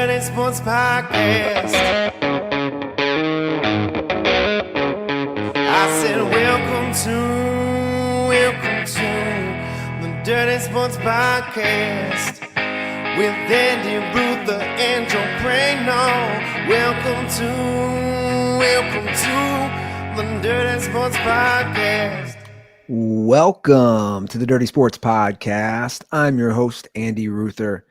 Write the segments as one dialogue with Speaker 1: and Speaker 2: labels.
Speaker 1: Dirty Sports Podcast. I said, welcome to the Dirty Sports Podcast with Andy Ruther and Joe Prano. Welcome to the Dirty Sports Podcast.
Speaker 2: Welcome to the Dirty Sports Podcast. I'm your host, Andy Ruther,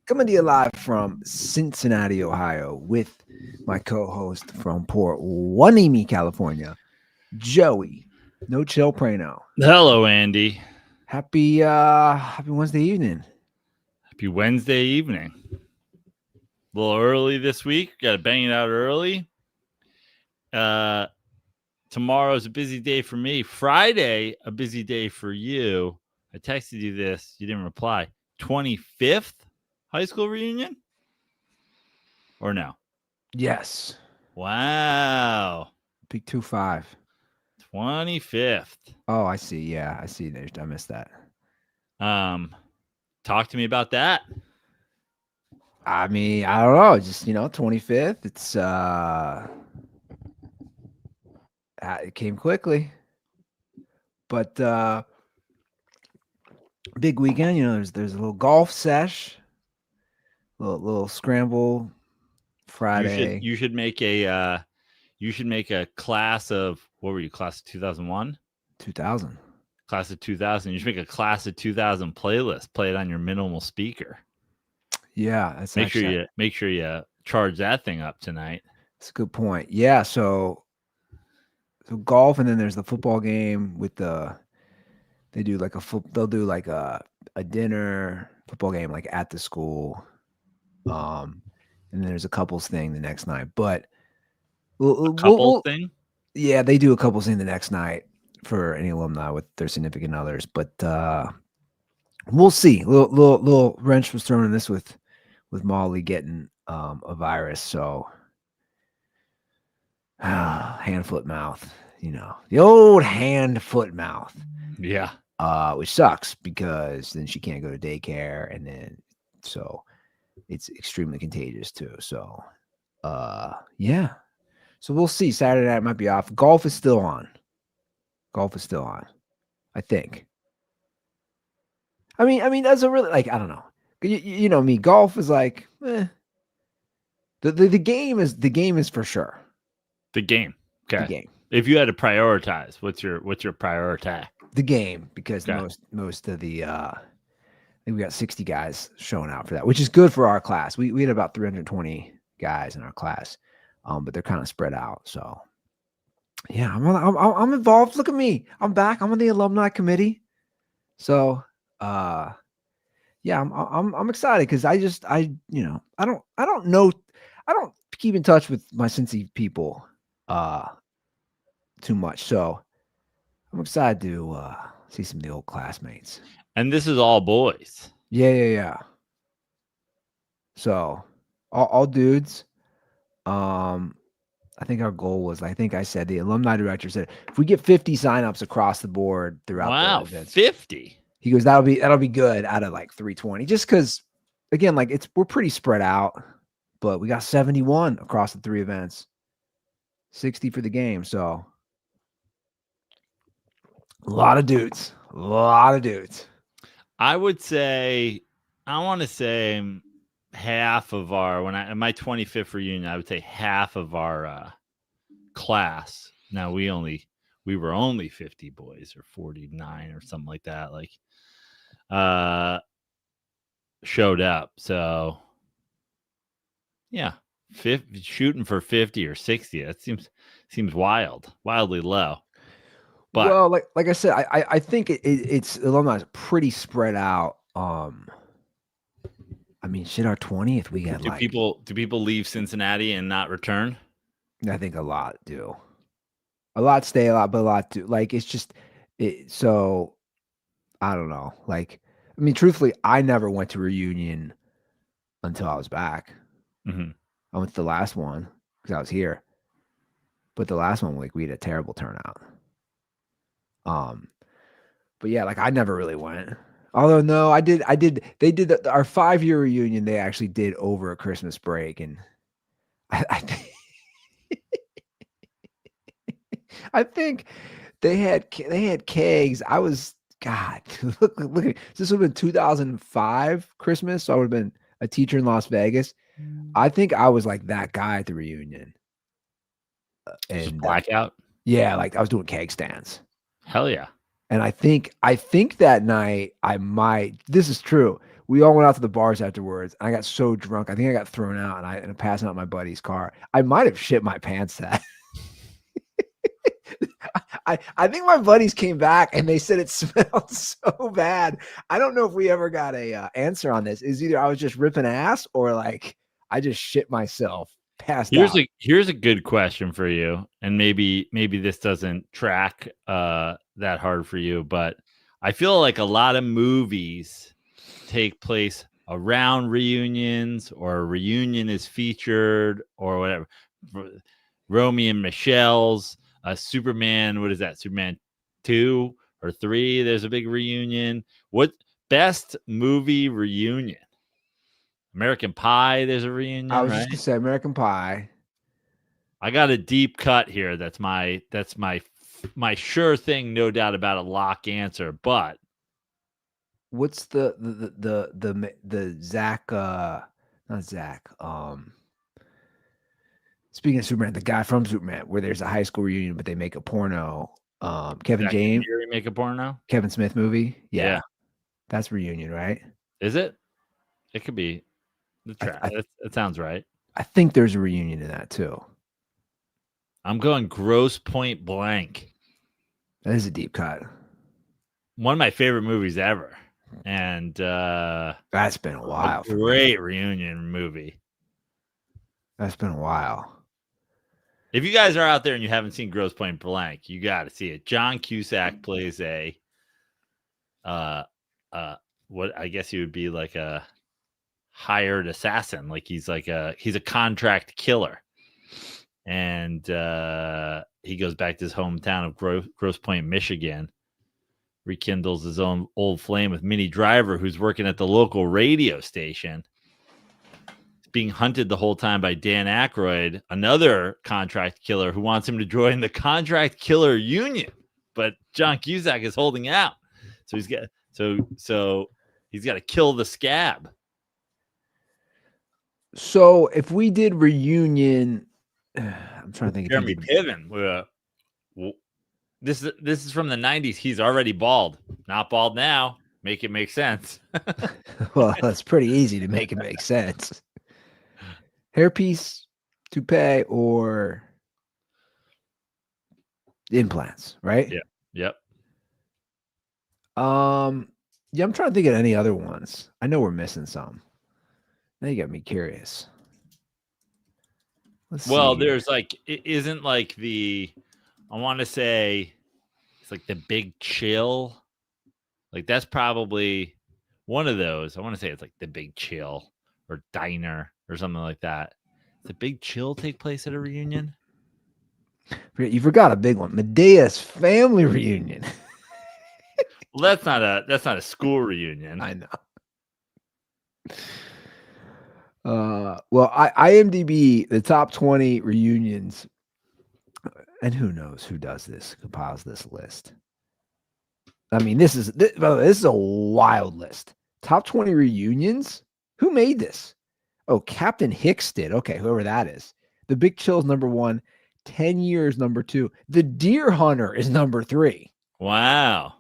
Speaker 2: coming to you live from Cincinnati, Ohio, with my co-host from Port Hueneme, California, Joey No Chill Prano.
Speaker 3: Hello, Andy.
Speaker 2: Happy Wednesday evening.
Speaker 3: Happy Wednesday evening. A little early this week. Got to bang it out early. Tomorrow's a busy day for me. Friday, a busy day for you. I texted you this. You didn't reply. 25th high school reunion? Or no?
Speaker 2: Yes.
Speaker 3: Wow.
Speaker 2: Big 2-5.
Speaker 3: 25th.
Speaker 2: Oh, I see. Yeah, I see. I missed that.
Speaker 3: Talk to me about that.
Speaker 2: I mean, I don't know. Just, 25th. It's it came quickly, but big weekend. There's a little golf sesh, little scramble Friday.
Speaker 3: You should make a class of, what were you, class of 2001?
Speaker 2: 2000.
Speaker 3: Class of 2000. You should make a class of 2000 playlist. Play it on your minimal speaker.
Speaker 2: Yeah, that's
Speaker 3: make sure you charge that thing up tonight.
Speaker 2: That's a good point. Yeah, so golf, and then there's the football game with they'll do like a dinner football game like at the school, and then there's a couples thing the next night. But
Speaker 3: couples thing,
Speaker 2: yeah, they do a couples thing the next night for any alumni with their significant others. But we'll see. Little wrench was thrown in this with Molly getting a virus, so. Hand, foot, mouth, the old hand, foot, mouth.
Speaker 3: Yeah.
Speaker 2: Which sucks because then she can't go to daycare, and then so it's extremely contagious too. So, yeah. So we'll see. Saturday night might be off. Golf is still on. I think. I mean, that's a really, I don't know. You know me. Golf is like, The game is for sure.
Speaker 3: The game. Okay.
Speaker 2: The game.
Speaker 3: If you had to prioritize, what's your priority?
Speaker 2: The game, because
Speaker 3: okay.
Speaker 2: most of the I think we got 60 guys showing out for that, which is good for our class. We had about 320 guys in our class, but they're kind of spread out. So yeah, I'm involved. Look at me. I'm back. I'm on the alumni committee. So yeah, I'm excited because I don't know. I don't keep in touch with my Cincy people too much, so I'm excited to see some of the old classmates.
Speaker 3: And this is all boys.
Speaker 2: Yeah. So all dudes. I think our goal was, I think I said, the alumni director said, if we get 50 signups across the board throughout the events,
Speaker 3: 50.
Speaker 2: He goes, that'll be good out of like 320. Just because, again, we're pretty spread out, but we got 71 across the 3 events, 60 for the game. So a lot of dudes.
Speaker 3: I would say, I want to say half of our, my 25th reunion, I would say half of our class. Now we were only 50 boys or 49 or something like that. Showed up. So yeah, shooting for 50 or 60. That seems wildly low. But
Speaker 2: well, like I said, I think it's alumni is pretty spread out. I mean, shit, our 20th we got.
Speaker 3: Do people leave Cincinnati and not return?
Speaker 2: I think a lot do. A lot stay, a lot, but a lot do. It's just so I don't know. Truthfully, I never went to a reunion until I was back.
Speaker 3: Mm-hmm.
Speaker 2: I went to the last one because I was here, but the last one, we had a terrible turnout. But yeah, I never really went. Although no, I did. They did our 5-year reunion. They actually did over a Christmas break, and I think I think they had kegs. I was God. Look at this would have been 2005 Christmas. So I would have been a teacher in Las Vegas. I think I was like that guy at the reunion,
Speaker 3: Just
Speaker 2: and
Speaker 3: blackout.
Speaker 2: yeah, like I was doing keg stands.
Speaker 3: Hell yeah.
Speaker 2: And I think that night I might. This is true. We all went out to the bars afterwards. I got so drunk. I think I got thrown out, and I ended up passing out in my buddy's car. I might have shit my pants that. I think my buddies came back and they said it smelled so bad. I don't know if we ever got a answer on this. Is either I was just ripping ass or like I just shit myself, passed out.
Speaker 3: Here's a good question for you, and maybe this doesn't track that hard for you, but I feel like a lot of movies take place around reunions, or a reunion is featured, or whatever. Romeo and Michelle's, Superman. What is that? Superman 2 or 3? There's a big reunion. What best movie reunion? American Pie. There's a reunion.
Speaker 2: I was
Speaker 3: right?
Speaker 2: just gonna say American Pie.
Speaker 3: I got a deep cut here. That's my sure thing, no doubt about it, lock answer. But
Speaker 2: What's the Zach? Not Zach. Speaking of Superman, the guy from Superman, where there's a high school reunion, but they make a porno. Kevin
Speaker 3: Zach
Speaker 2: James,
Speaker 3: make a porno.
Speaker 2: Kevin Smith movie.
Speaker 3: Yeah.
Speaker 2: That's reunion, right?
Speaker 3: Is it? It could be. It sounds right.
Speaker 2: I think there's a reunion in that too.
Speaker 3: I'm going Gross Point Blank.
Speaker 2: That is a deep cut.
Speaker 3: One of my favorite movies ever. And
Speaker 2: that's been a while.
Speaker 3: Great reunion movie.
Speaker 2: That's been a while.
Speaker 3: If you guys are out there and you haven't seen Gross Point Blank, you got to see it. John Cusack plays a what I guess he would be like a hired assassin. Like he's a contract killer. And he goes back to his hometown of Grosse Pointe, Michigan, rekindles his own old flame with Minnie Driver, who's working at the local radio station. He's being hunted the whole time by Dan Aykroyd, another contract killer who wants him to join the contract killer union. But John Cusack is holding out. So he's got to kill the scab.
Speaker 2: So if we did reunion, I'm trying to think.
Speaker 3: Jeremy Piven. This is from the 90s. He's already bald. Not bald now. Make it make sense.
Speaker 2: Well, it's pretty easy to make it make sense. Hairpiece, toupee, or implants, right?
Speaker 3: Yeah. Yep.
Speaker 2: Yeah, I'm trying to think of any other ones. I know we're missing some. Now you got me curious.
Speaker 3: Well, there's like, it isn't like I want to say it's like the Big Chill. Like that's probably one of those. I want to say it's like the Big Chill or Diner or something like that. Does the Big Chill take place at a reunion?
Speaker 2: You forgot a big one. Medea's family reunion.
Speaker 3: Well, that's not a school reunion.
Speaker 2: I know. Well, IMDb, the top 20 reunions, and who knows who does this, compiles this list. I mean, this is a wild list. Top 20 reunions? Who made this? Oh, Captain Hicks did. Okay, whoever that is. The Big Chill's number 1. 10 Years number 2. The Deer Hunter is number 3.
Speaker 3: Wow.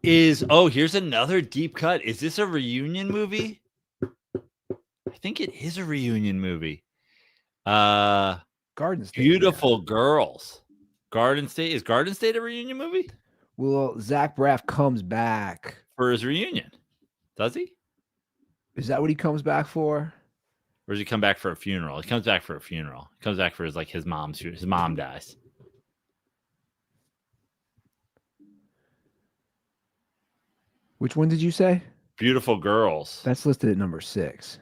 Speaker 3: Here's another deep cut. Is this a reunion movie? I think it is a reunion movie.
Speaker 2: Garden State.
Speaker 3: Beautiful Girls. Garden State. Is Garden State a reunion movie?
Speaker 2: Well, Zach Braff comes back
Speaker 3: for his reunion. Does he?
Speaker 2: Is that what he comes back for?
Speaker 3: Or does he come back for a funeral? He comes back for a funeral. He comes back for his mom dies.
Speaker 2: Which one did you say?
Speaker 3: Beautiful Girls.
Speaker 2: That's listed at number 6.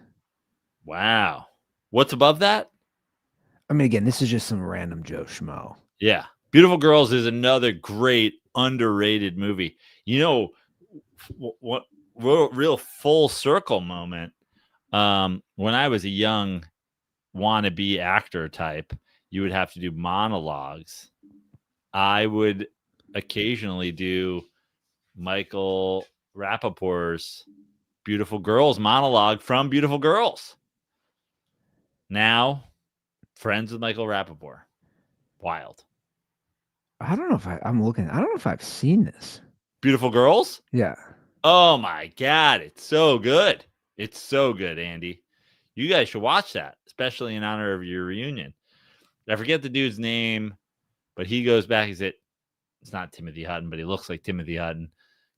Speaker 3: Wow. What's above that?
Speaker 2: I mean, again, this is just some random Joe Schmo.
Speaker 3: Yeah. Beautiful Girls is another great underrated movie. You know, what real full circle moment. When I was a young wannabe actor type, you would have to do monologues. I would occasionally do Michael Rappaport's Beautiful Girls monologue from Beautiful Girls. Now, friends with Michael Rappaport. Wild.
Speaker 2: I don't know if I'm looking. I don't know if I've seen this.
Speaker 3: Beautiful Girls?
Speaker 2: Yeah.
Speaker 3: Oh my God. It's so good. It's so good, Andy. You guys should watch that, especially in honor of your reunion. I forget the dude's name, but he goes back. He's at, it's not Timothy Hutton, but he looks like Timothy Hutton.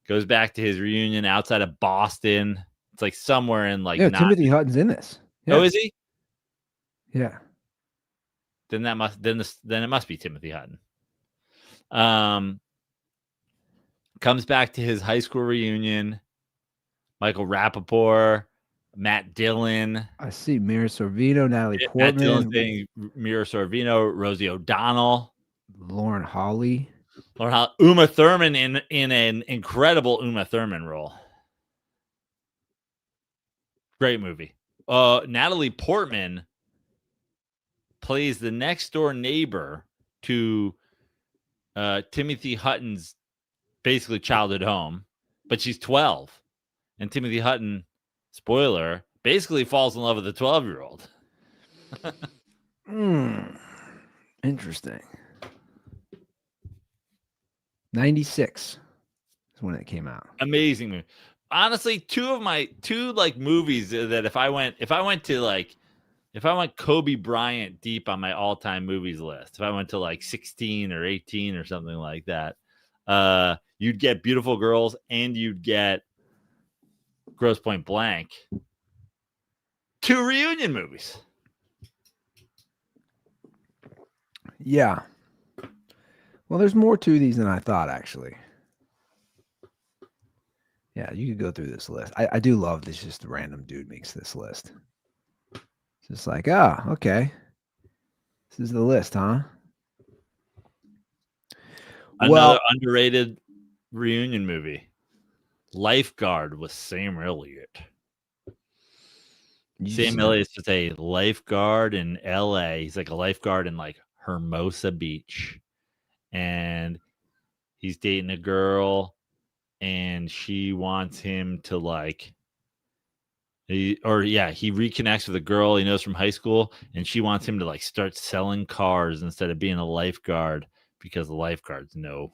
Speaker 3: Goes back to his reunion outside of Boston. It's like somewhere in like
Speaker 2: Timothy Hutton's in this. Yeah.
Speaker 3: Oh, is he?
Speaker 2: Yeah.
Speaker 3: Then it must be Timothy Hutton. Comes back to his high school reunion. Michael Rappaport, Matt Dillon.
Speaker 2: I see Mira Sorvino, Natalie
Speaker 3: Matt
Speaker 2: Portman,
Speaker 3: Dillon saying Mira Sorvino, Rosie O'Donnell,
Speaker 2: Lauren Holly,
Speaker 3: Uma Thurman in an incredible Uma Thurman role. Great movie. Natalie Portman plays the next door neighbor to Timothy Hutton's basically childhood home, but she's 12. And Timothy Hutton, spoiler, basically falls in love with a 12-year-old.
Speaker 2: Interesting. 96 is when it came out.
Speaker 3: Amazing movie. Honestly, two like movies that if I went Kobe Bryant deep on my all-time movies list, if I went to like 16 or 18 or something like that, you'd get Beautiful Girls and you'd get Grosse Pointe Blank. 2 reunion movies.
Speaker 2: Yeah. Well, there's more to these than I thought, actually. Yeah, you could go through this list. I do love this. Just a random dude makes this list. It's just like, okay. This is the list, huh?
Speaker 3: Another underrated reunion movie. Lifeguard with Sam Elliott. Sam Elliott's just a lifeguard in LA. He's like a lifeguard in like Hermosa Beach. And he's dating a girl and she wants him to like he reconnects with a girl he knows from high school and she wants him to like start selling cars instead of being a lifeguard because the lifeguards no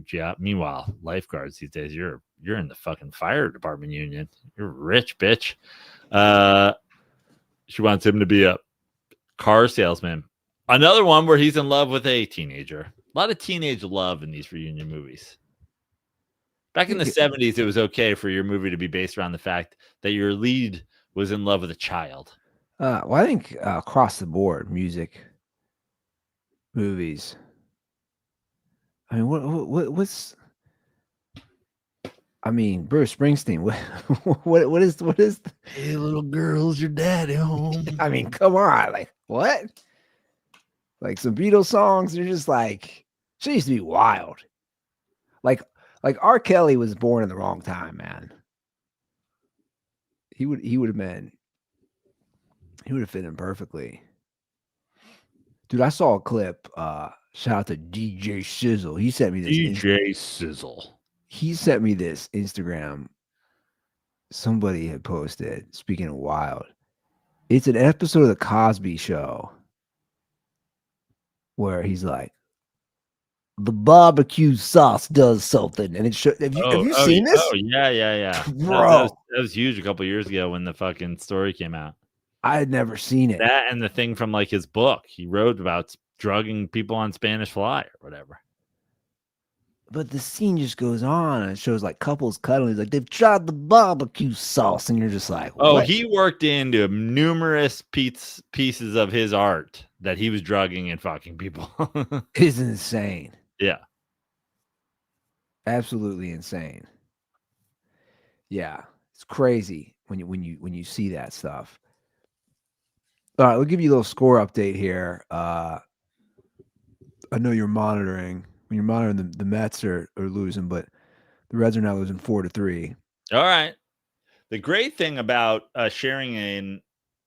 Speaker 3: job. Meanwhile, lifeguards these days, you're in the fucking fire department union. You're rich, bitch. She wants him to be a car salesman. Another one where he's in love with a teenager. A lot of teenage love in these reunion movies. Back in the 70s, it was okay for your movie to be based around the fact that your lead was in love with a child.
Speaker 2: Well, I think across the board, music, movies. I mean, what's? I mean, Bruce Springsteen. What is?
Speaker 3: Hey, little girl, is your daddy home?
Speaker 2: I mean, come on, like what? Like some Beatles songs, they're just like she used to be wild. Like R. Kelly was born in the wrong time, man. He would have fit in perfectly. Dude, I saw a clip. Shout out to DJ Sizzle. He sent me this.
Speaker 3: DJ Sizzle.
Speaker 2: He sent me this Instagram. Somebody had posted. Speaking of wild, it's an episode of the Cosby Show where he's like, the barbecue sauce does something, and it should. Have you seen this?
Speaker 3: Oh yeah,
Speaker 2: bro.
Speaker 3: That was huge a couple years ago when the fucking story came out.
Speaker 2: I had never seen it.
Speaker 3: That and the thing from like his book he wrote about drugging people on Spanish Fly or whatever.
Speaker 2: But the scene just goes on and it shows like couples cuddling. He's like, they've tried the barbecue sauce, and you're just like, what?
Speaker 3: Oh, he worked into numerous pieces of his art that he was drugging and fucking people.
Speaker 2: It's insane.
Speaker 3: Yeah.
Speaker 2: Absolutely insane. Yeah. It's crazy when you see that stuff. All right, we'll give you a little score update here. I know you're monitoring. When you're monitoring, the Mets are losing, but The Reds are now losing 4-3.
Speaker 3: All right. The great thing about sharing an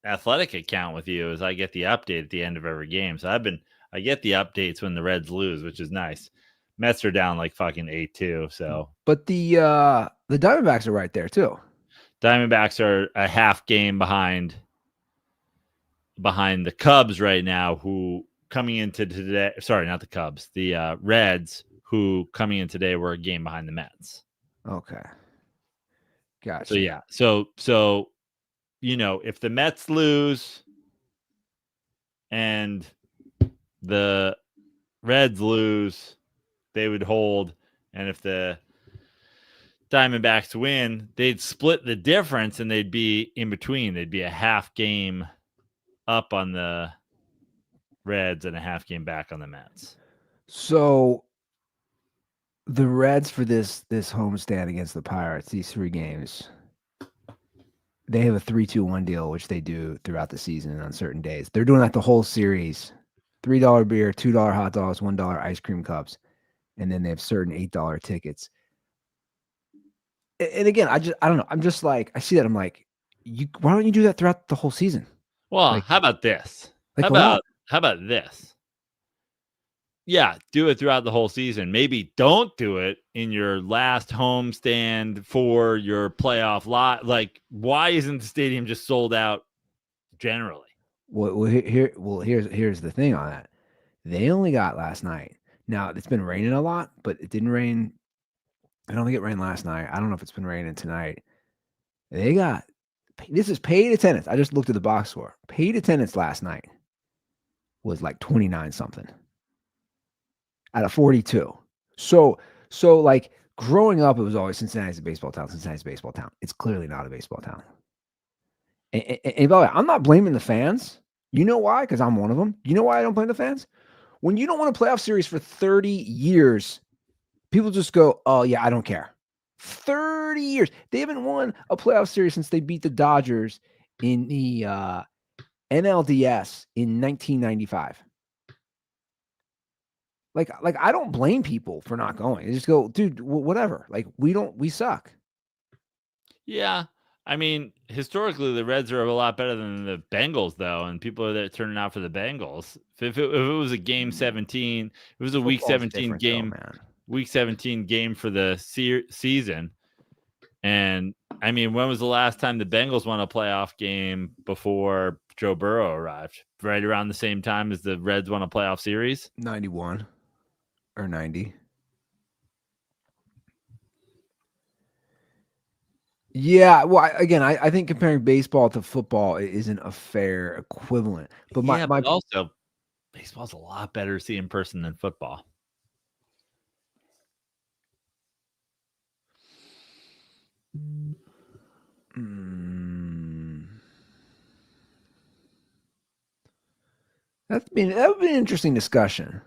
Speaker 3: athletic account with you is I get the update at the end of every game. So I get the updates when the Reds lose, which is nice. Mets are down like fucking 8-2. So,
Speaker 2: but the Diamondbacks are right there too.
Speaker 3: Diamondbacks are a half game behind the Cubs right now, who coming into today. Sorry, not the Cubs. The Reds, who coming in today were a game behind the Mets.
Speaker 2: Okay. Gotcha.
Speaker 3: So yeah. So if the Mets lose and the Reds lose, they would hold. And if the Diamondbacks win, they'd split the difference and they'd be in between. They'd be a half game up on the Reds and a half game back on the Mets.
Speaker 2: So the Reds for this homestand against the Pirates, these 3 games, they have a 3-2-1 deal, which they do throughout the season on certain days. They're doing that the whole series. $3 beer, $2 hot dogs, $1 ice cream cups, and then they have certain $8 tickets. And again, I don't know. I'm just like, I see that. I'm like, why don't you do that throughout the whole season?
Speaker 3: Well,
Speaker 2: Like,
Speaker 3: how about this?
Speaker 2: Like,
Speaker 3: how about this? Yeah, do it throughout the whole season. Maybe don't do it in your last homestand for your playoff lot. Like, why isn't the stadium just sold out generally?
Speaker 2: Here's the thing on that. They only got last night. Now it's been raining a lot, but it didn't rain. I don't think it rained last night. I don't know if it's been raining tonight. This is paid attendance. I just looked at the box score. Paid attendance last night was like 29 something out of 42. So like growing up, it was always Cincinnati's a baseball town. Cincinnati's a baseball town. It's clearly not a baseball town. And by the way, I'm not blaming the fans. You know why? Because I'm one of them. You know why I don't blame the fans? When you don't win a playoff series for 30 years, people just go, oh, yeah, I don't care. 30 years. They haven't won a playoff series since they beat the Dodgers in the NLDS in 1995. Like I don't blame people for not going. They just go, dude, whatever. Like we suck.
Speaker 3: Yeah. I mean, historically, the Reds are a lot better than the Bengals, though, and people are there turning out for the Bengals. If it was a game 17, it was a week 17 game, week 17 game for the season. And I mean, when was the last time the Bengals won a playoff game before Joe Burrow arrived? Right around the same time as the Reds won a playoff series?
Speaker 2: 91 or 90. Yeah, well, I think comparing baseball to football isn't a fair equivalent. But
Speaker 3: but also, baseball's a lot better to see in person than football.
Speaker 2: That would be an interesting discussion.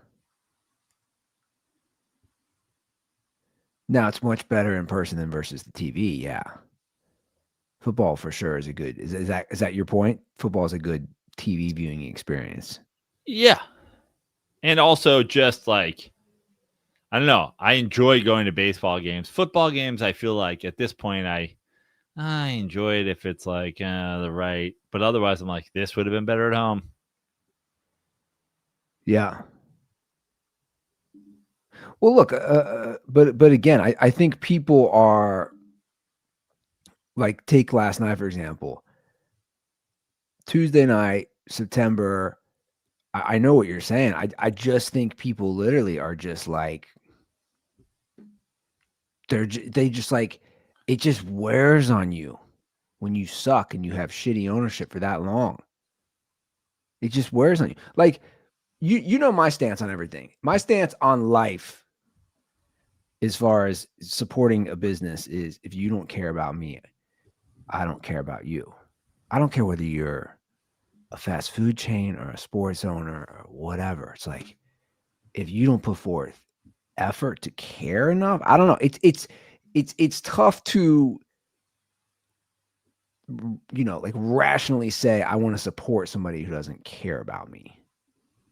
Speaker 2: Now it's much better in person than versus the TV. Yeah, football for sure is a good. Is that your point? Football is a good TV viewing experience.
Speaker 3: Yeah, and also just like, I don't know. I enjoy going to baseball games. Football games, I feel like at this point I enjoy it if it's like the right, but otherwise I'm like, this would have been better at home.
Speaker 2: Yeah. Well, look, but again, I think people are like, take last night, for example. Tuesday night, September. I know what you're saying. I just think people literally are just like, they just like, it just wears on you when you suck and you have shitty ownership for that long. It just wears on you. Like, you know my stance on everything. My stance on life, as far as supporting a business, is if you don't care about me, I don't care about you. I don't care whether you're a fast food chain or a sports owner or whatever. It's like, if you don't put forth effort to care enough, I don't know. It's tough to, like rationally say, I want to support somebody who doesn't care about me.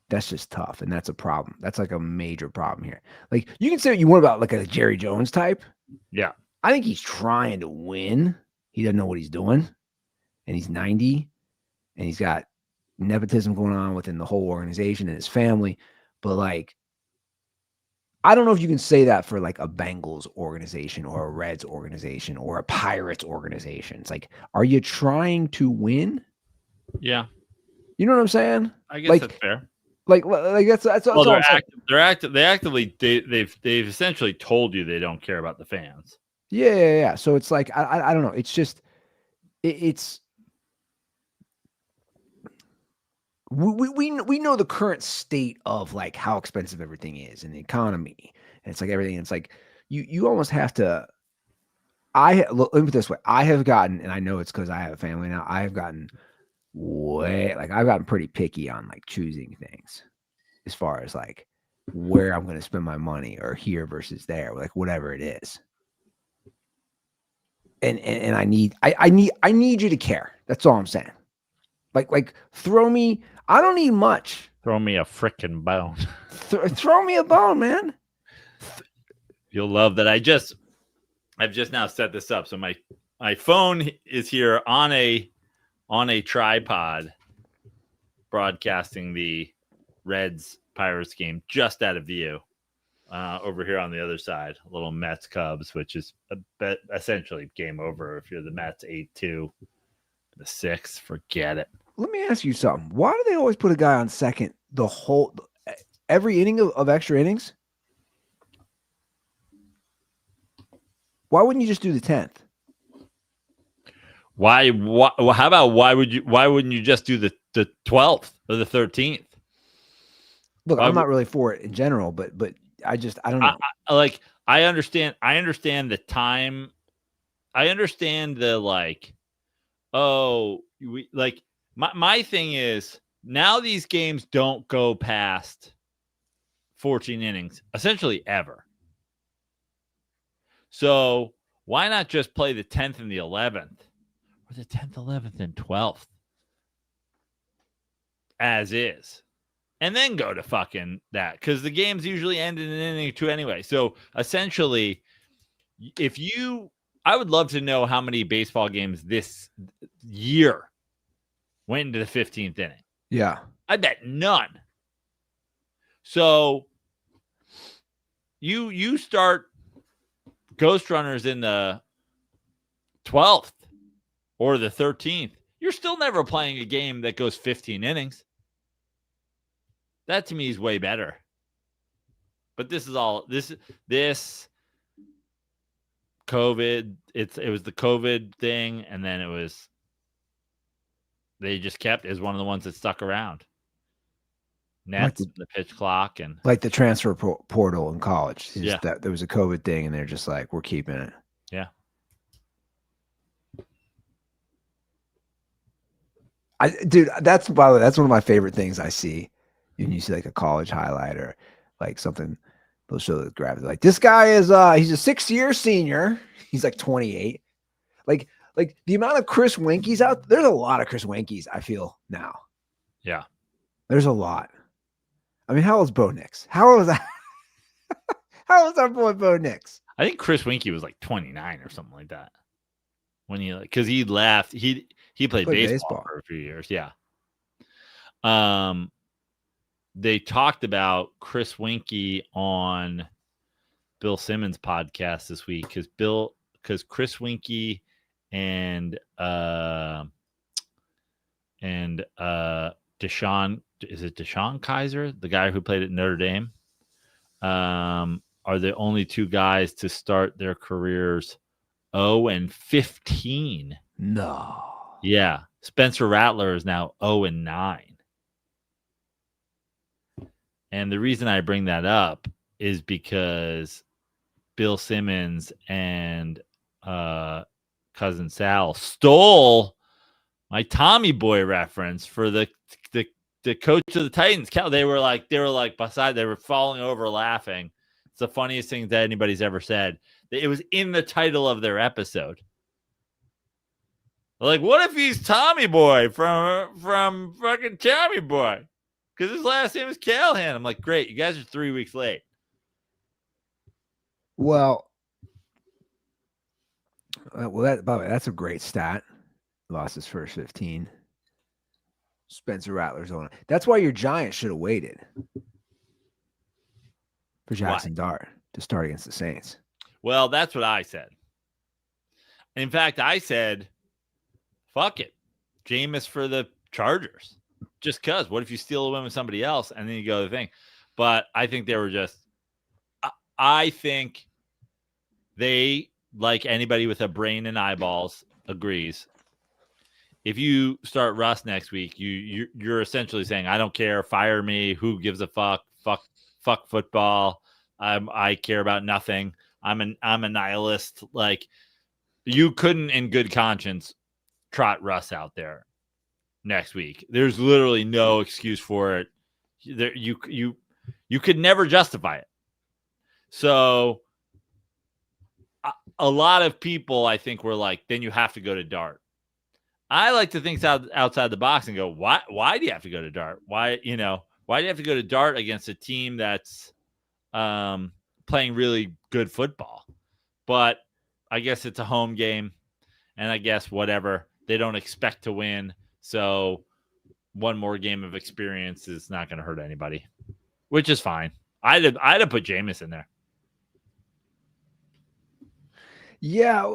Speaker 2: That's just tough. And that's a problem. That's like a major problem here. Like, you can say what you want about like a Jerry Jones type.
Speaker 3: Yeah.
Speaker 2: I think he's trying to win. He doesn't know what he's doing. And he's 90 and he's got nepotism going on within the whole organization and his family. But like, I don't know if you can say that for like a Bengals organization or a Reds organization or a Pirates organization. It's like, are you trying to win?
Speaker 3: Yeah.
Speaker 2: You know what I'm saying?
Speaker 3: I guess
Speaker 2: Like,
Speaker 3: that's fair.
Speaker 2: Like that's
Speaker 3: Well,
Speaker 2: all I'm saying.
Speaker 3: they're active. They actively they've essentially told you they don't care about the fans.
Speaker 2: Yeah. So it's like I don't know. It's just it's we know the current state of like how expensive everything is in the economy, and it's like everything. It's like you almost have to. Let me put it this way: I have gotten, and I know it's because I have a family now. I have gotten I've gotten pretty picky on like choosing things as far as like where I'm going to spend my money or here versus there, like whatever it is. And I need you to care. That's all I'm saying. Like throw me. I don't need much.
Speaker 3: Throw me a frickin' bone.
Speaker 2: Throw me a bone, man.
Speaker 3: You'll love that. I've just now set this up. So my phone is here on a tripod, broadcasting the Reds Pirates game just out of view. Over here on the other side, a little Mets Cubs, which is essentially game over if you're the Mets. 8-2, the 6, forget it.
Speaker 2: Let me ask you something. Why do they always put a guy on second every inning of extra innings? Why wouldn't you just do the 10th?
Speaker 3: How about why wouldn't you just do the 12th or the 13th?
Speaker 2: Look, I'm not really for it in general, but I don't know.
Speaker 3: I understand the time. I understand the like, my thing is now these games don't go past 14 innings, essentially ever. So why not just play the 10th and the 11th or the 10th, 11th, and 12th as is? And then go to fucking that, because the games usually end in an inning or two anyway. So essentially, I would love to know how many baseball games this year went into the 15th inning.
Speaker 2: Yeah.
Speaker 3: I bet none. So you start ghost runners in the 12th or the 13th. You're still never playing a game that goes 15 innings. That to me is way better. But this is all this COVID. It was the COVID thing, and then they just kept as one of the ones that stuck around. Nets, the pitch clock, and
Speaker 2: like the transfer portal in college.
Speaker 3: Yeah,
Speaker 2: that there was a COVID thing, and they're just like, we're keeping it.
Speaker 3: Yeah.
Speaker 2: That's by the way, that's one of my favorite things I see. When you see like a college highlight or like something, they'll show the graphic. Like this guy is he's a 6-year senior. He's like 28. Like the amount of Chris Winkies out there's a lot of Chris Winkies, I feel now.
Speaker 3: Yeah.
Speaker 2: There's a lot. I mean, how old's Bo Nix? How old is that? How old's our boy Bo Nix?
Speaker 3: I think Chris Winkie was like 29 or something like that. When because he left, he played baseball for a few years. Yeah. They talked about Chris Winkie on Bill Simmons' podcast this week because Chris Winkie and Deshaun, is it Deshaun Kaiser, the guy who played at Notre Dame, are the only two guys to start their careers 0-15.
Speaker 2: No.
Speaker 3: Yeah. Spencer Rattler is now 0-9. And the reason I bring that up is because Bill Simmons and cousin Sal stole my Tommy Boy reference for the coach of the Titans. They were falling over laughing. It's the funniest thing that anybody's ever said. It was in the title of their episode. Like, what if he's Tommy Boy from fucking Tommy Boy? Because his last name is Callahan. I'm like, great. You guys are 3 weeks late.
Speaker 2: Well, Well, by the way, that's a great stat. Lost his first 15. Spencer Rattler's on it. That's why your Giants should have waited for Jaxon Dart to start against the Saints.
Speaker 3: Well, that's what I said. In fact, I said, fuck it. Jameis for the Chargers. Just because. What if you steal a win with somebody else and then you go to the thing? But I think they were just – I think they, like anybody with a brain and eyeballs, agrees. If you start Russ next week, you're essentially saying, I don't care. Fire me. Who gives a fuck? Fuck football. I care about nothing. I'm a nihilist. Like, you couldn't in good conscience trot Russ out there next week. There's literally no excuse for it. You could never justify it. So a lot of people, I think, were like, then you have to go to Dart. I like to think outside the box and go, why do you have to go to Dart? Why do you have to go to Dart against a team that's playing really good football? But I guess it's a home game, and I guess whatever. They don't expect to win, so one more game of experience is not going to hurt anybody, which is fine. I'd have put Jameis in there.
Speaker 2: Yeah,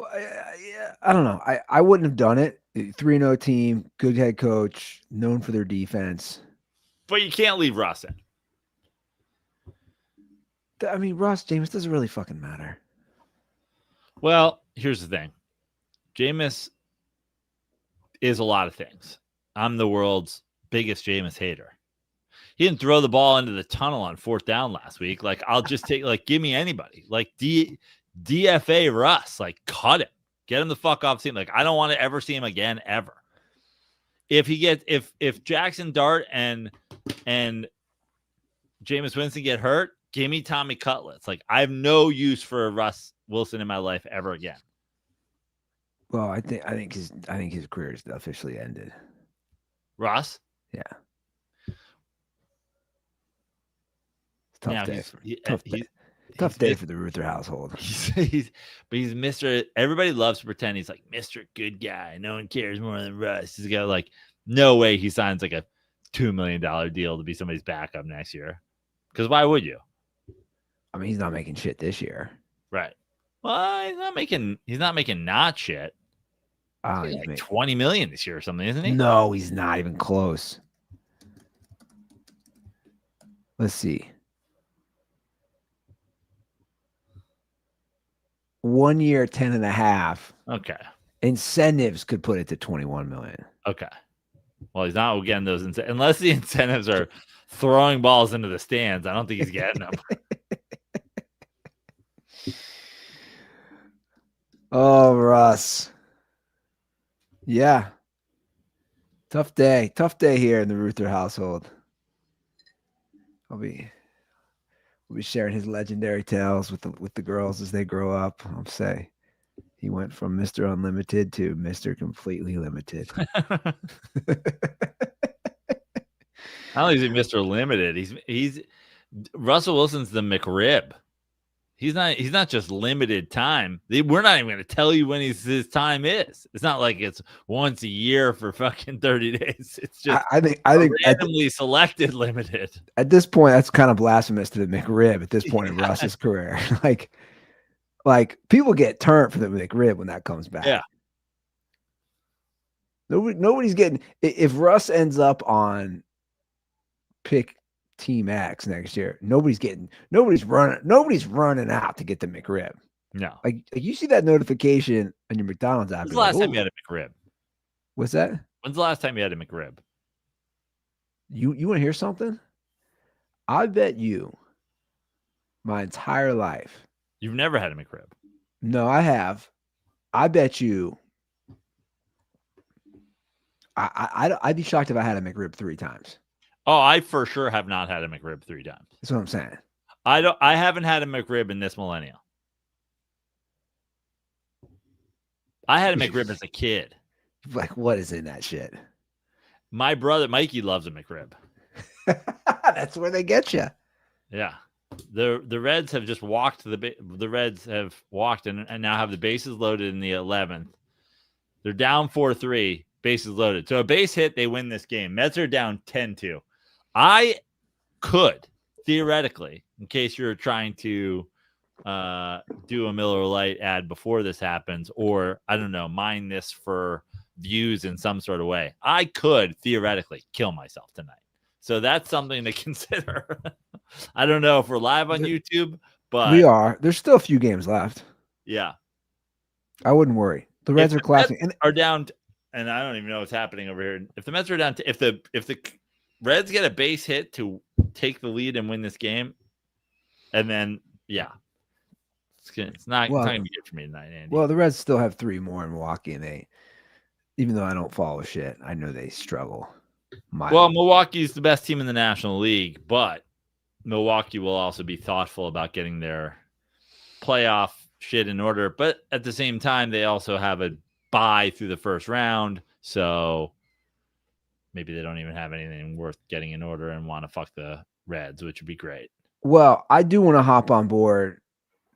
Speaker 2: I don't know. I wouldn't have done it. 3-0 team, good head coach, known for their defense.
Speaker 3: But you can't leave Russ in.
Speaker 2: I mean, Jameis doesn't really fucking matter.
Speaker 3: Well, here's the thing. Jameis is a lot of things. I'm the world's biggest Jameis hater. He didn't throw the ball into the tunnel on 4th down last week. Like, I'll just give me anybody. Like, DFA Russ. Like, cut it. Get him the fuck off the team. Like, I don't want to ever see him again, ever. If Jaxon Dart and Jameis Winston get hurt, give me Tommy Cutlets. Like, I have no use for Russ Wilson in my life ever again.
Speaker 2: Well, I think his career is officially ended.
Speaker 3: Russ?
Speaker 2: Yeah. Tough day for the Ruther household.
Speaker 3: He's Mr. Everybody loves to pretend he's like Mr. Good Guy. No one cares more than Russ. He's got like no way he signs like a $2 million deal to be somebody's backup next year. Because why would you?
Speaker 2: I mean, he's not making shit this year.
Speaker 3: Right. Well, he's not making not shit.
Speaker 2: He's
Speaker 3: like $20 million this year or something, isn't he?
Speaker 2: No, he's not even close. Let's see. 1 year, 10.5.
Speaker 3: Okay.
Speaker 2: Incentives could put it to 21 million.
Speaker 3: Okay. Well, he's not getting those unless the incentives are throwing balls into the stands. I don't think he's getting them.
Speaker 2: Oh, Russ. Yeah. Tough day here in the Ruther household. We'll be sharing his legendary tales with the girls as they grow up. I'll say he went from Mr. Unlimited to Mr. Completely Limited.
Speaker 3: I don't think he's Mr. Limited. He's Russell Wilson's the McRib. He's not just limited time. We're not even going to tell you when his time is. It's not like it's once a year for fucking 30 days. It's just I think randomly selected limited.
Speaker 2: At this point, that's kind of blasphemous to the McRib at this point in Russ's career. Like people get turned for the McRib when that comes back.
Speaker 3: Yeah.
Speaker 2: Nobody's getting if Russ ends up on pick Team X next year, nobody's running out to get the McRib.
Speaker 3: No.
Speaker 2: Like you see that notification on your McDonald's app.
Speaker 3: When's the last time you had a McRib?
Speaker 2: What's that?
Speaker 3: When's the last time you had a McRib?
Speaker 2: You want to hear something? I bet you my entire life.
Speaker 3: You've never had a McRib.
Speaker 2: No, I have. I bet you I'd be shocked if I had a McRib 3 times.
Speaker 3: Oh, I for sure have not had a McRib 3 times.
Speaker 2: That's what I'm saying.
Speaker 3: I haven't had a McRib in this millennial. I had a McRib as a kid.
Speaker 2: Like, what is in that shit?
Speaker 3: My brother Mikey loves a McRib.
Speaker 2: That's where they get you.
Speaker 3: Yeah. The Reds have just walked the Reds have walked and now have the bases loaded in the 11th. They're down 4-3, bases loaded. So a base hit, they win this game. Mets are down 10-2. I could theoretically, in case you're trying to do a Miller Lite ad before this happens, or I don't know, mine this for views in some sort of way, I could theoretically kill myself tonight. So that's something to consider. I don't know if we're live on YouTube, but
Speaker 2: we are. There's still a few games left.
Speaker 3: Yeah,
Speaker 2: I wouldn't worry. The Reds are collapsing
Speaker 3: and are down, and I don't even know what's happening over here. If the Mets are down, if the Reds get a base hit to take the lead and win this game, and then it's not going to be good for me tonight, Andy.
Speaker 2: Well, the Reds still have 3 more in Milwaukee, and they, even though I don't follow shit, I know they struggle.
Speaker 3: Well, Milwaukee's the best team in the National League, but Milwaukee will also be thoughtful about getting their playoff shit in order. But at the same time, they also have a bye through the first round, so maybe they don't even have anything worth getting in order and want to fuck the Reds, which would be great.
Speaker 2: Well, I do want to hop on board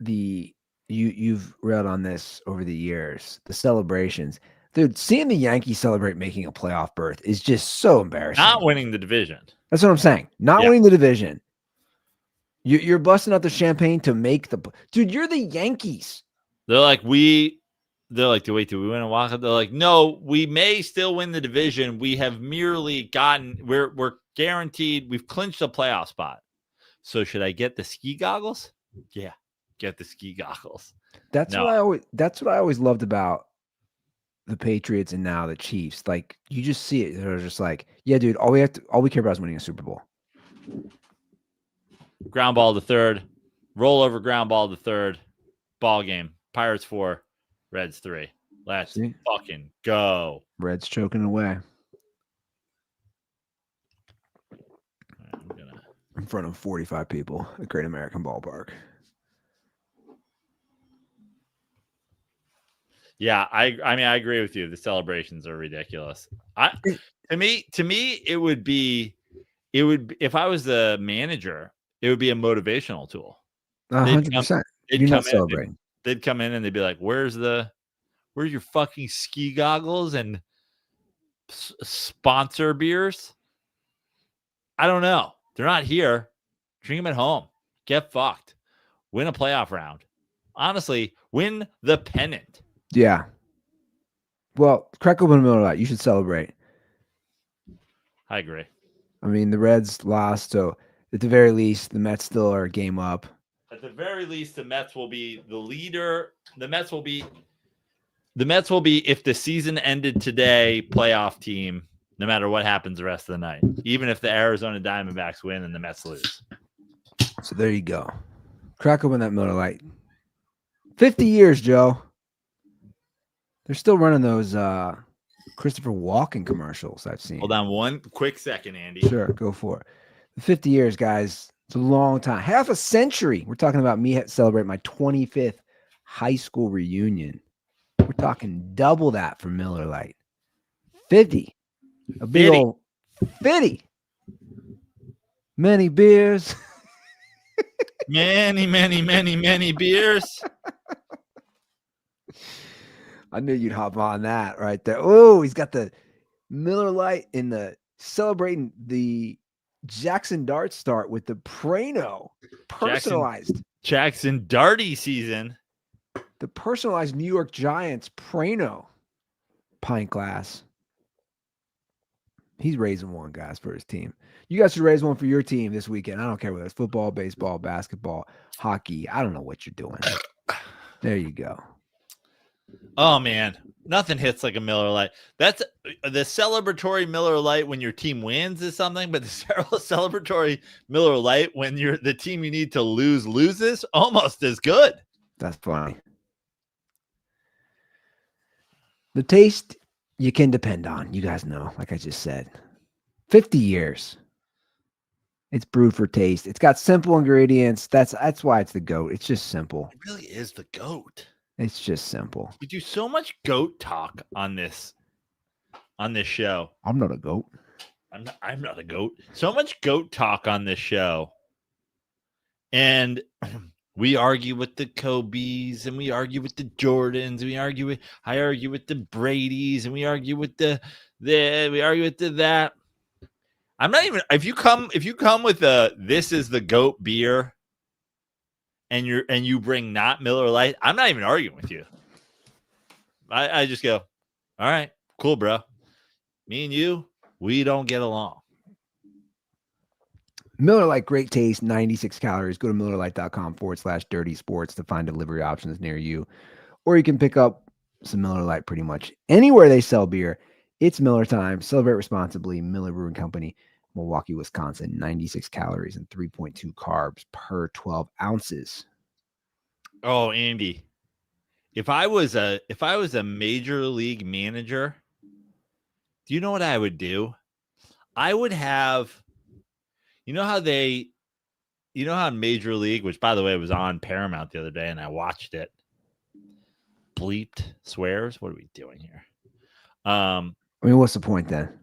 Speaker 2: you've read on this over the years, the celebrations. Dude, seeing the Yankees celebrate making a playoff berth is just so embarrassing.
Speaker 3: Not winning the division.
Speaker 2: That's what I'm saying. Not winning the division. You're busting out the champagne to make the dude. You're the Yankees.
Speaker 3: They're like, wait, do we win a walk? They're like, no, we may still win the division. We have merely gotten, we're guaranteed, we've clinched a playoff spot. So should I get the ski goggles? Yeah, get the ski goggles.
Speaker 2: That's what I always loved about the Patriots and now the Chiefs. Like, you just see it. They're just like, yeah, dude, all we care about is winning a Super Bowl.
Speaker 3: Ground ball to third, rollover ground ball to third, ball game. Pirates 4, Reds 3. Let's fucking go.
Speaker 2: Reds choking away. In front of 45 people at Great American Ballpark.
Speaker 3: Yeah, I mean, I agree with you. The celebrations are ridiculous. To me, it would be, if I was the manager, it would be a motivational tool.
Speaker 2: 100%. You're not celebrating.
Speaker 3: They'd come in and they'd be like, "Where's your fucking ski goggles and sponsor beers?" I don't know. They're not here. Drink them at home. Get fucked. Win a playoff round. Honestly, win the pennant.
Speaker 2: Yeah. Well, crack open a Miller Lite. You should celebrate.
Speaker 3: I agree.
Speaker 2: I mean, the Reds lost, so at the very least, the Mets still are a game up.
Speaker 3: At the very least, the Mets will be the leader. The Mets will be, if the season ended today, playoff team, no matter what happens the rest of the night, even if the Arizona Diamondbacks win and the Mets lose.
Speaker 2: So there you go. Crack open that Miller Lite. 50 years, Joe. They're still running those Christopher Walken commercials I've seen.
Speaker 3: Hold on one quick second, Andy.
Speaker 2: Sure, go for it. 50 years, guys. It's a long time. Half a century. We're talking about me celebrating my 25th high school reunion. We're talking double that for Miller Lite. 50. A big
Speaker 3: 50.
Speaker 2: old 50. Many beers.
Speaker 3: many beers.
Speaker 2: I knew you'd hop on that right there. Oh, he's got the Miller Lite in the celebrating the Jaxon Dart start with the Prano personalized.
Speaker 3: Jaxon Darty season.
Speaker 2: The personalized New York Giants Prano pint glass. He's raising one, guys, for his team. You guys should raise one for your team this weekend. I don't care whether it's football, baseball, basketball, hockey. I don't know what you're doing. There you go.
Speaker 3: Oh, man. Nothing hits like a Miller Lite. That's the celebratory Miller Lite when your team wins is something, but the celebratory Miller Lite when the team you need to loses almost as good.
Speaker 2: That's funny. The taste you can depend on. You guys know, like I just said. 50 years. It's brewed for taste. It's got simple ingredients. That's why it's the GOAT. It's just simple.
Speaker 3: It really is the GOAT.
Speaker 2: It's just simple.
Speaker 3: We do so much GOAT talk on this show.
Speaker 2: I'm not a GOAT.
Speaker 3: I'm not a GOAT. So much GOAT talk on this show. And we argue with the Kobe's, and we argue with the Jordans, and I argue with the Brady's, and we argue with that. I'm not even if you come with this is the GOAT beer and you bring not Miller Lite, I'm not even arguing with you. I just go, all right, cool, bro. Me and you, we don't get along.
Speaker 2: Miller Lite, great taste, 96 calories. Go to MillerLite.com/dirty sports to find delivery options near you. Or you can pick up some Miller Lite pretty much anywhere they sell beer. It's Miller time. Celebrate responsibly. Miller Brewing Company, Milwaukee, Wisconsin. 96 calories and 3.2 carbs per 12 ounces.
Speaker 3: Oh, Andy, if I was a major league manager, do you know what I would do? I would have, you know how in Major League, which by the way was on Paramount the other day, and I watched it. Bleeped swears. What are we doing here?
Speaker 2: I mean, what's the point then?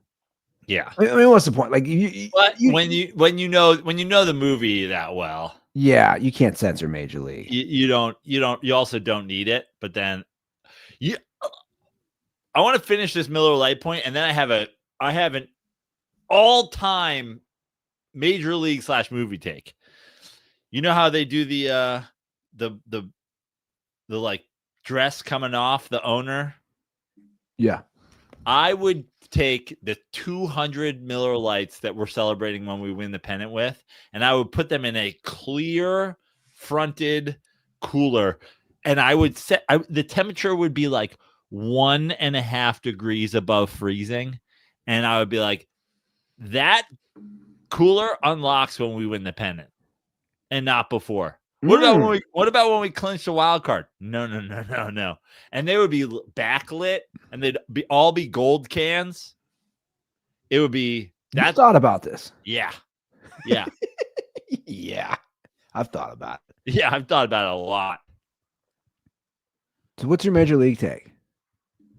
Speaker 3: Yeah.
Speaker 2: I mean, what's the point? Like,
Speaker 3: when you know the movie that well,
Speaker 2: yeah, you can't censor Major League.
Speaker 3: You also don't need it. But then, I want to finish this Miller Lite point, and then I have an all-time Major League / movie take. You know how they do the like dress coming off the owner?
Speaker 2: Yeah.
Speaker 3: I would take the 200 Miller Lites that we're celebrating when we win the pennant with, and I would put them in a clear fronted cooler, and I would the temperature would be like 1.5 degrees above freezing, and I would be like, that cooler unlocks when we win the pennant and not before. What about when we clinch the wild card? No. And they would be backlit, and they'd all be gold cans. It would be that.
Speaker 2: You thought about this?
Speaker 3: Yeah.
Speaker 2: Yeah. I've thought about it.
Speaker 3: Yeah, I've thought about it a lot.
Speaker 2: So what's your Major League take?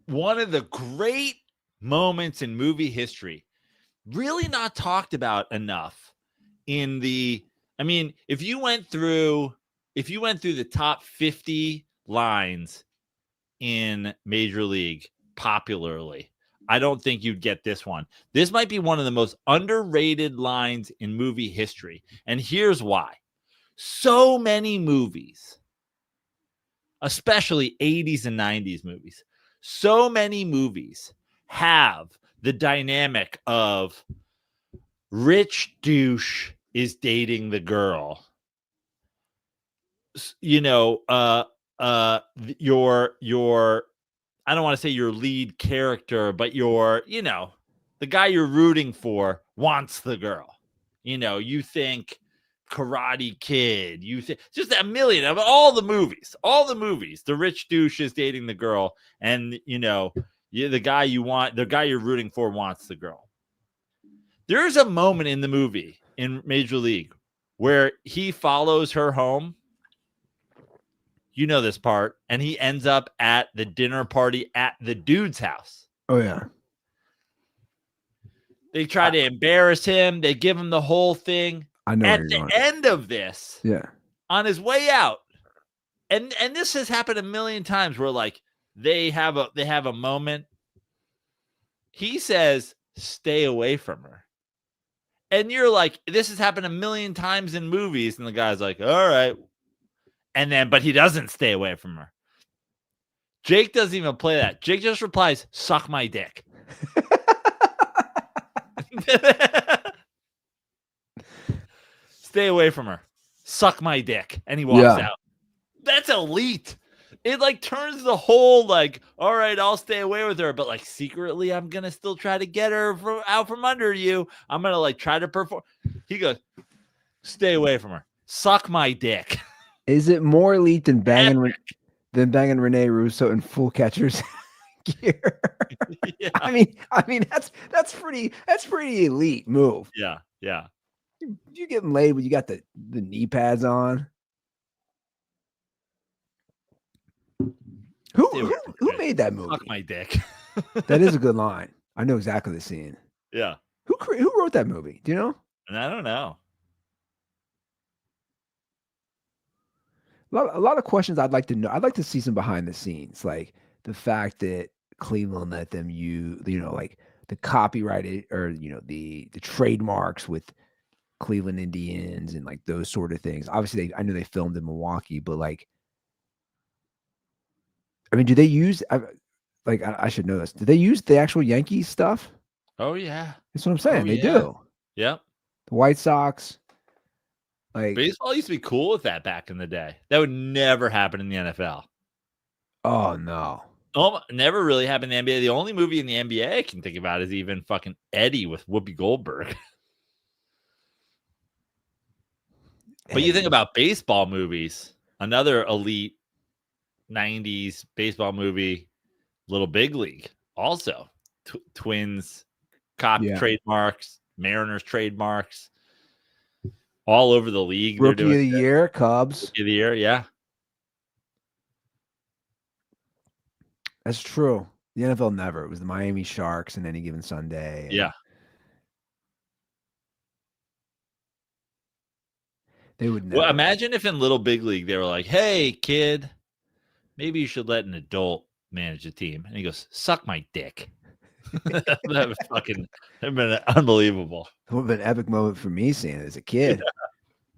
Speaker 3: One of the great moments in movie history, really not talked about enough in the, I mean, if you went through the top 50 lines in Major League popularly, I don't think you'd get this one. This might be one of the most underrated lines in movie history. And here's why. So many movies, especially 80s and 90s movies, so many movies have the dynamic of rich douche is dating the girl. You know, your I don't want to say your lead character, but the guy you're rooting for wants the girl. You think Karate Kid, you think just a million of all the movies, the rich douche is dating the girl, and the guy you're rooting for wants the girl. There's a moment in the movie in Major League where he follows her home. You know this part, and he ends up at the dinner party at the dude's house.
Speaker 2: Oh, yeah.
Speaker 3: They try to embarrass him. They give him the whole thing.
Speaker 2: I know.
Speaker 3: At the end of this,
Speaker 2: yeah,
Speaker 3: on his way out, and this has happened a million times where like they have a moment. He says, "Stay away from her," and you're like, "This has happened a million times in movies," and the guy's like, "All right." And then, but he doesn't stay away from her. Jake doesn't even play that. Jake just replies, "Suck my dick." Stay away from her. Suck my dick. And he walks out. That's elite. It like turns the whole like, all right, I'll stay away with her, but like secretly, I'm gonna still try to get her out from under you. I'm gonna like try to perform. He goes, "Stay away from her. Suck my dick."
Speaker 2: Is it more elite than banging Rene Russo in full catcher's gear?
Speaker 3: Yeah.
Speaker 2: I mean that's pretty elite move.
Speaker 3: Yeah.
Speaker 2: You getting laid when you got the knee pads on? Who made that movie?
Speaker 3: Suck my dick.
Speaker 2: That is a good line. I know exactly the scene.
Speaker 3: Yeah.
Speaker 2: Who wrote that movie? Do you know?
Speaker 3: And I don't know.
Speaker 2: A lot of questions I'd like to know. I'd like to see some behind the scenes, like the fact that Cleveland let them use, like the copyrighted or the trademarks with Cleveland Indians and like those sort of things. Obviously, I know they filmed in Milwaukee, but like, I mean, do they use? I should know this. Do they use the actual Yankees stuff?
Speaker 3: Oh yeah.
Speaker 2: That's what I'm
Speaker 3: Oh
Speaker 2: saying. They
Speaker 3: yeah.
Speaker 2: do.
Speaker 3: Yep.
Speaker 2: The White Sox, like,
Speaker 3: Baseball used to be cool with that back in the day. That would never happen in the NFL.
Speaker 2: oh no,
Speaker 3: Oh, never really happened in the NBA. The only movie in the NBA I can think about is even fucking Eddie with Whoopi Goldberg. But you think
Speaker 2: Eddie.
Speaker 3: about baseball movies, another elite 90s baseball movie, Little Big League, also Twins,
Speaker 2: Yeah.
Speaker 3: trademarks, Mariners trademarks, all over the league. They're
Speaker 2: Rookie
Speaker 3: doing
Speaker 2: of the year, Cubs.
Speaker 3: Rookie of the year, yeah.
Speaker 2: That's true. The NFL never. It was the Miami Sharks in any given Sunday. And
Speaker 3: Yeah.
Speaker 2: they would
Speaker 3: Well,
Speaker 2: never.
Speaker 3: imagine if in Little Big League they were like, "Hey, kid, maybe you should let an adult manage the team." And he goes, "Suck my dick." That would fucking have been unbelievable.
Speaker 2: It would have been an epic moment for me seeing it as a kid.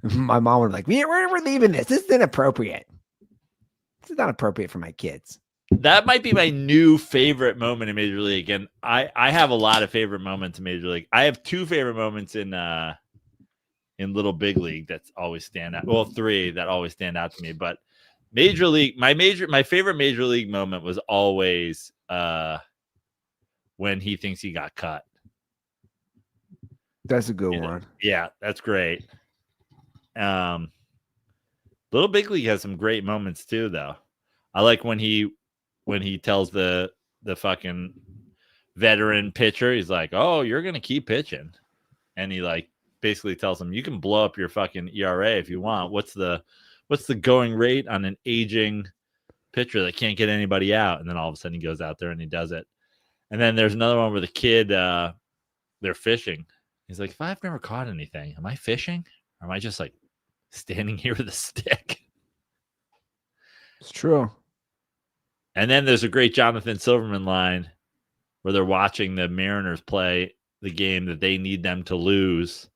Speaker 2: My mom would be like, we're leaving this. This is inappropriate. This is not appropriate for my kids.
Speaker 3: That might be my new favorite moment in Major League. And I have a lot of favorite moments in Major League. I have two favorite moments in Little Big League that's always stand out. Well, three that always stand out to me. But Major League, my favorite Major League moment was always when he thinks he got cut.
Speaker 2: That's a good one.
Speaker 3: Yeah, that's great. Little Big League has some great moments too, though. I like when he tells the fucking veteran pitcher, he's like, "Oh, you're gonna keep pitching," and he like basically tells him, "You can blow up your fucking ERA if you want. What's the going rate on an aging pitcher that can't get anybody out?" And then all of a sudden he goes out there and he does it. And then there's another one where the kid, they're fishing. He's like, "If I've never caught anything, am I fishing? Or am I just like standing here with a stick?"
Speaker 2: It's true.
Speaker 3: And then there's a great Jonathan Silverman line where they're watching the Mariners play the game that they need them to lose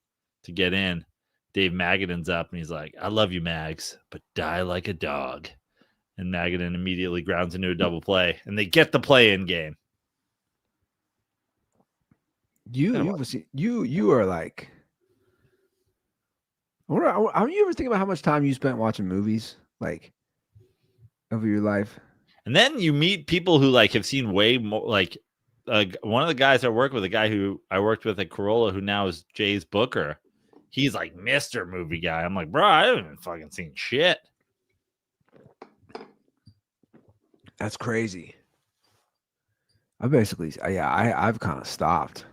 Speaker 3: to get in. Dave Magadan's up and he's like, "I love you, Mags, but die like a dog." And Magadan immediately grounds into a double play and they get the play-in game.
Speaker 2: You are like, I you ever think about how much time you spent watching movies, like, over your life?
Speaker 3: And then you meet people who like have seen way more. Like one of the guys I work with, a guy who I worked with at Corolla, who now is Jay's booker. He's like Mr. Movie Guy. I'm like, bro, I haven't fucking seen shit.
Speaker 2: That's crazy. I basically, I've kind of stopped.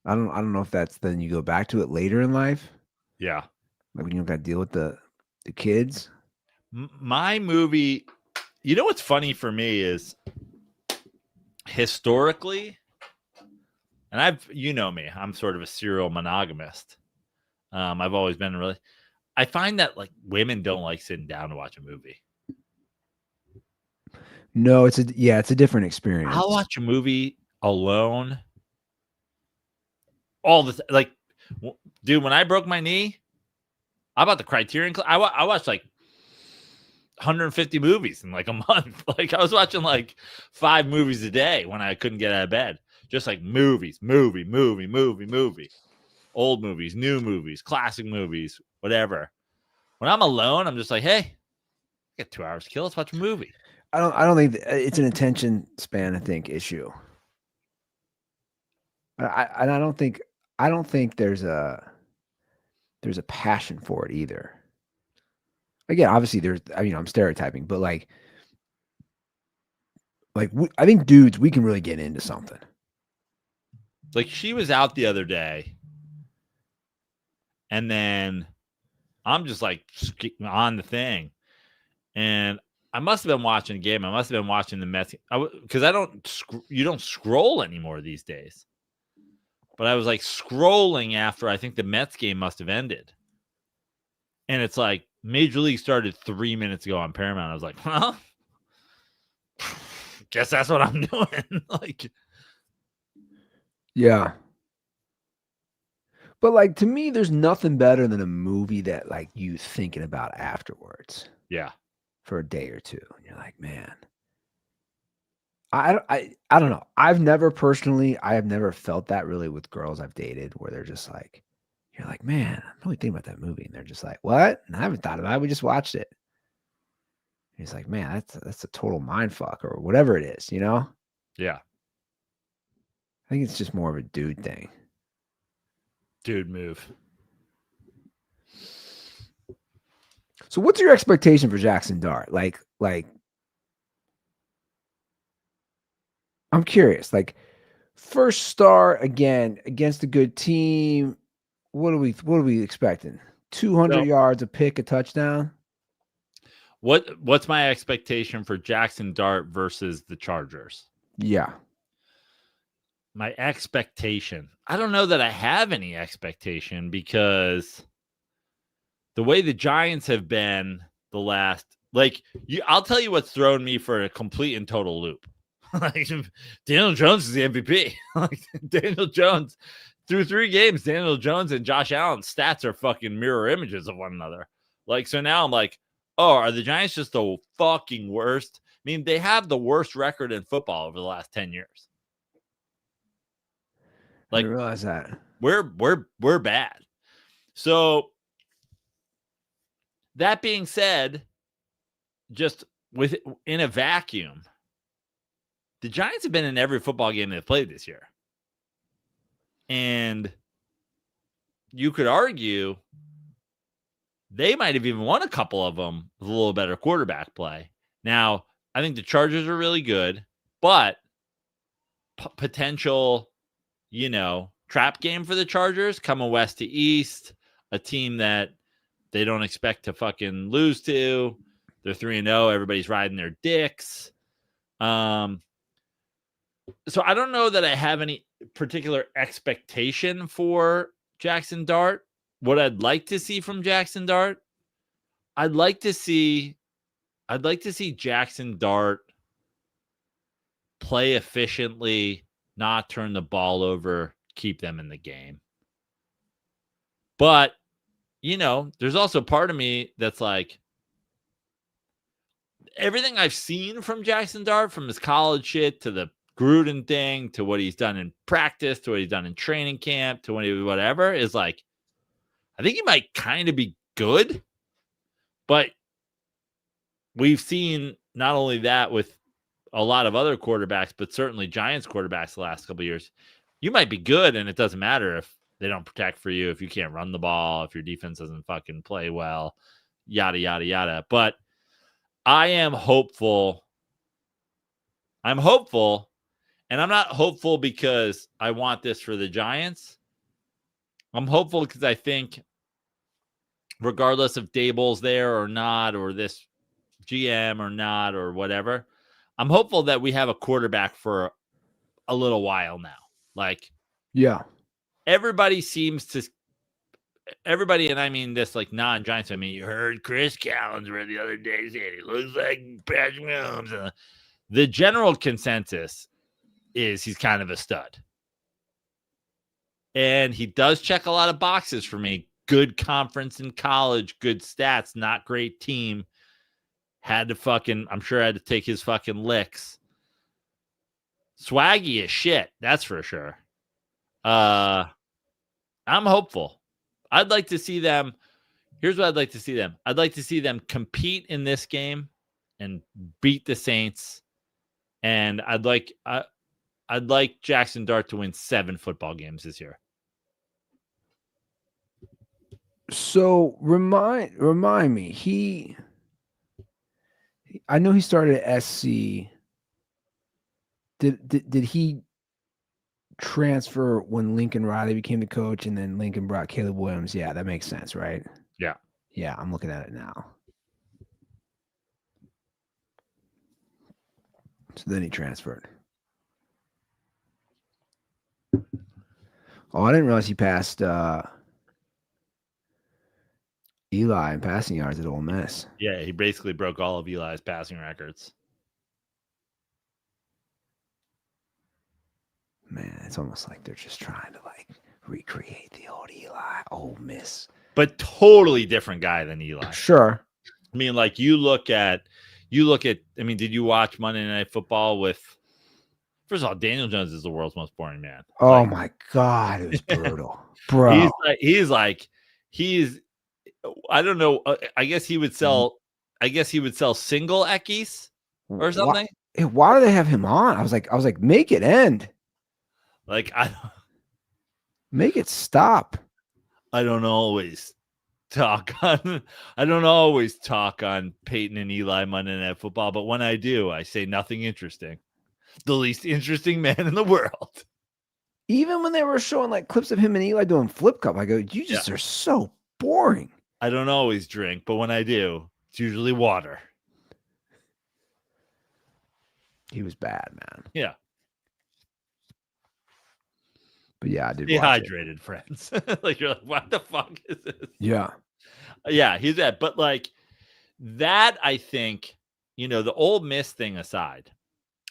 Speaker 2: I don't know if that's then you go back to it later in life,
Speaker 3: Yeah.
Speaker 2: like when you don't got to deal with the kids.
Speaker 3: My movie, you know what's funny for me is historically, and you know me, I'm sort of a serial monogamist. I've always been really, I find that like women don't like sitting down to watch a movie.
Speaker 2: No, it's a different experience.
Speaker 3: I'll watch a movie alone all the like, dude. When I broke my knee, I bought the Criterion. I watched like 150 movies in like a month. Like I was watching like 5 movies a day when I couldn't get out of bed. Just like movie, old movies, new movies, classic movies, whatever. When I'm alone, I'm just like, hey, I got 2 hours to kill. Let's watch a movie.
Speaker 2: I don't think it's an attention span, I think, issue. I don't think there's a passion for it either. Again, obviously I'm stereotyping, but like I think dudes, we can really get into something.
Speaker 3: Like she was out the other day, and then I'm just like on the thing, and I must have been watching a game. I must have been watching the Mets because you don't scroll anymore these days. But I was like scrolling after I think the Mets game must have ended. And it's like Major League started 3 minutes ago on Paramount. I was like, well, guess that's what I'm doing. Like,
Speaker 2: Yeah. But like to me, there's nothing better than a movie that like you thinking about afterwards
Speaker 3: yeah.
Speaker 2: for a day or two. And you're like, man, I don't know. I have never felt that really with girls I've dated where they're just like, you're like, man, I'm really thinking about that movie. And they're just like, what? And I haven't thought about it. We just watched it. And he's like, man, that's a total mind fuck or whatever it is, you know?
Speaker 3: Yeah.
Speaker 2: I think it's just more of a dude thing.
Speaker 3: Dude move.
Speaker 2: So what's your expectation for Jaxon Dart? Like I'm curious. Like first start again against a good team. What are we expecting? 200
Speaker 3: So,
Speaker 2: yards, a pick, a touchdown?
Speaker 3: what's my expectation for Jaxon Dart versus the Chargers?
Speaker 2: Yeah.
Speaker 3: My expectation. I don't know that I have any expectation because the way the Giants have been the last, like, I'll tell you what's thrown me for a complete and total loop. Like, Daniel Jones is the MVP. Like, Daniel Jones through 3 games, Daniel Jones and Josh Allen's stats are fucking mirror images of one another. Like, so now I'm like, oh, are the Giants just the fucking worst? I mean, they have the worst record in football over the last 10 years.
Speaker 2: I
Speaker 3: Like,
Speaker 2: didn't realize that.
Speaker 3: we're bad. So that being said, just in a vacuum, the Giants have been in every football game they've played this year. And you could argue they might have even won a couple of them with a little better quarterback play. Now, I think the Chargers are really good, but potential, trap game for the Chargers coming west to east, a team that they don't expect to fucking lose to. They're 3-0. Everybody's riding their dicks. So I don't know that I have any particular expectation for Jaxon Dart. What I'd like to see from Jaxon Dart, I'd like to see Jaxon Dart play efficiently, not turn the ball over, keep them in the game. But, there's also part of me that's like, everything I've seen from Jaxon Dart, from his college shit to the Gruden thing to what he's done in practice to what he's done in training camp to whatever, is like, I think he might kind of be good. But we've seen not only that with a lot of other quarterbacks, but certainly Giants quarterbacks the last couple of years. You might be good, and it doesn't matter if they don't protect for you, if you can't run the ball, if your defense doesn't fucking play well, yada, yada, yada. But I am hopeful. I'm hopeful, and I'm not hopeful because I want this for the Giants. I'm hopeful because I think regardless if Dable's there or not, or this GM or not, or whatever, I'm hopeful that we have a quarterback for a little while now. Like,
Speaker 2: Yeah.
Speaker 3: everybody, and I mean this like non-Giants. I mean, you heard Chris Collinsworth the other day saying he looks like Patrick Mahomes. The general consensus is he's kind of a stud. And he does check a lot of boxes for me. Good conference in college, good stats, not great team. I'm sure had to take his fucking licks. Swaggy as shit, that's for sure. I'm hopeful. I'd like to see them. Here's what I'd like to see them. I'd like to see them compete in this game and beat the Saints. And I'd like Jaxon Dart to win 7 football games this year.
Speaker 2: So remind me, I know he started at SC. Did he transfer when Lincoln Riley became the coach and then Lincoln brought Caleb Williams? Yeah, that makes sense, right?
Speaker 3: Yeah.
Speaker 2: Yeah, I'm looking at it now. So then he transferred. Oh, I didn't realize he passed Eli and passing yards at Ole Miss.
Speaker 3: Yeah, he basically broke all of Eli's passing records.
Speaker 2: Man, it's almost like they're just trying to like recreate the old Eli, Ole Miss.
Speaker 3: But totally different guy than Eli.
Speaker 2: Sure.
Speaker 3: I mean, like you look at, I mean, did you watch Monday Night Football with, first of all, Daniel Jones is the world's most boring man.
Speaker 2: Oh my God. It was brutal. Bro.
Speaker 3: He's I don't know. I guess he would sell single Ekis or something.
Speaker 2: Why do they have him on? I was like, make it end.
Speaker 3: Like,
Speaker 2: Make it stop.
Speaker 3: I don't always talk on Peyton and Eli Monday Night Football, but when I do, I say nothing interesting. The least interesting man in the world.
Speaker 2: Even when they were showing like clips of him and Eli doing flip cup, I go, you just are so boring.
Speaker 3: I don't always drink, but when I do, it's usually water.
Speaker 2: He was bad, man.
Speaker 3: Yeah.
Speaker 2: But yeah, I did.
Speaker 3: Dehydrated, friends. Like you're like, what the fuck is this?
Speaker 2: Yeah.
Speaker 3: Yeah, he's that. But like that, I think, the Ole Miss thing aside,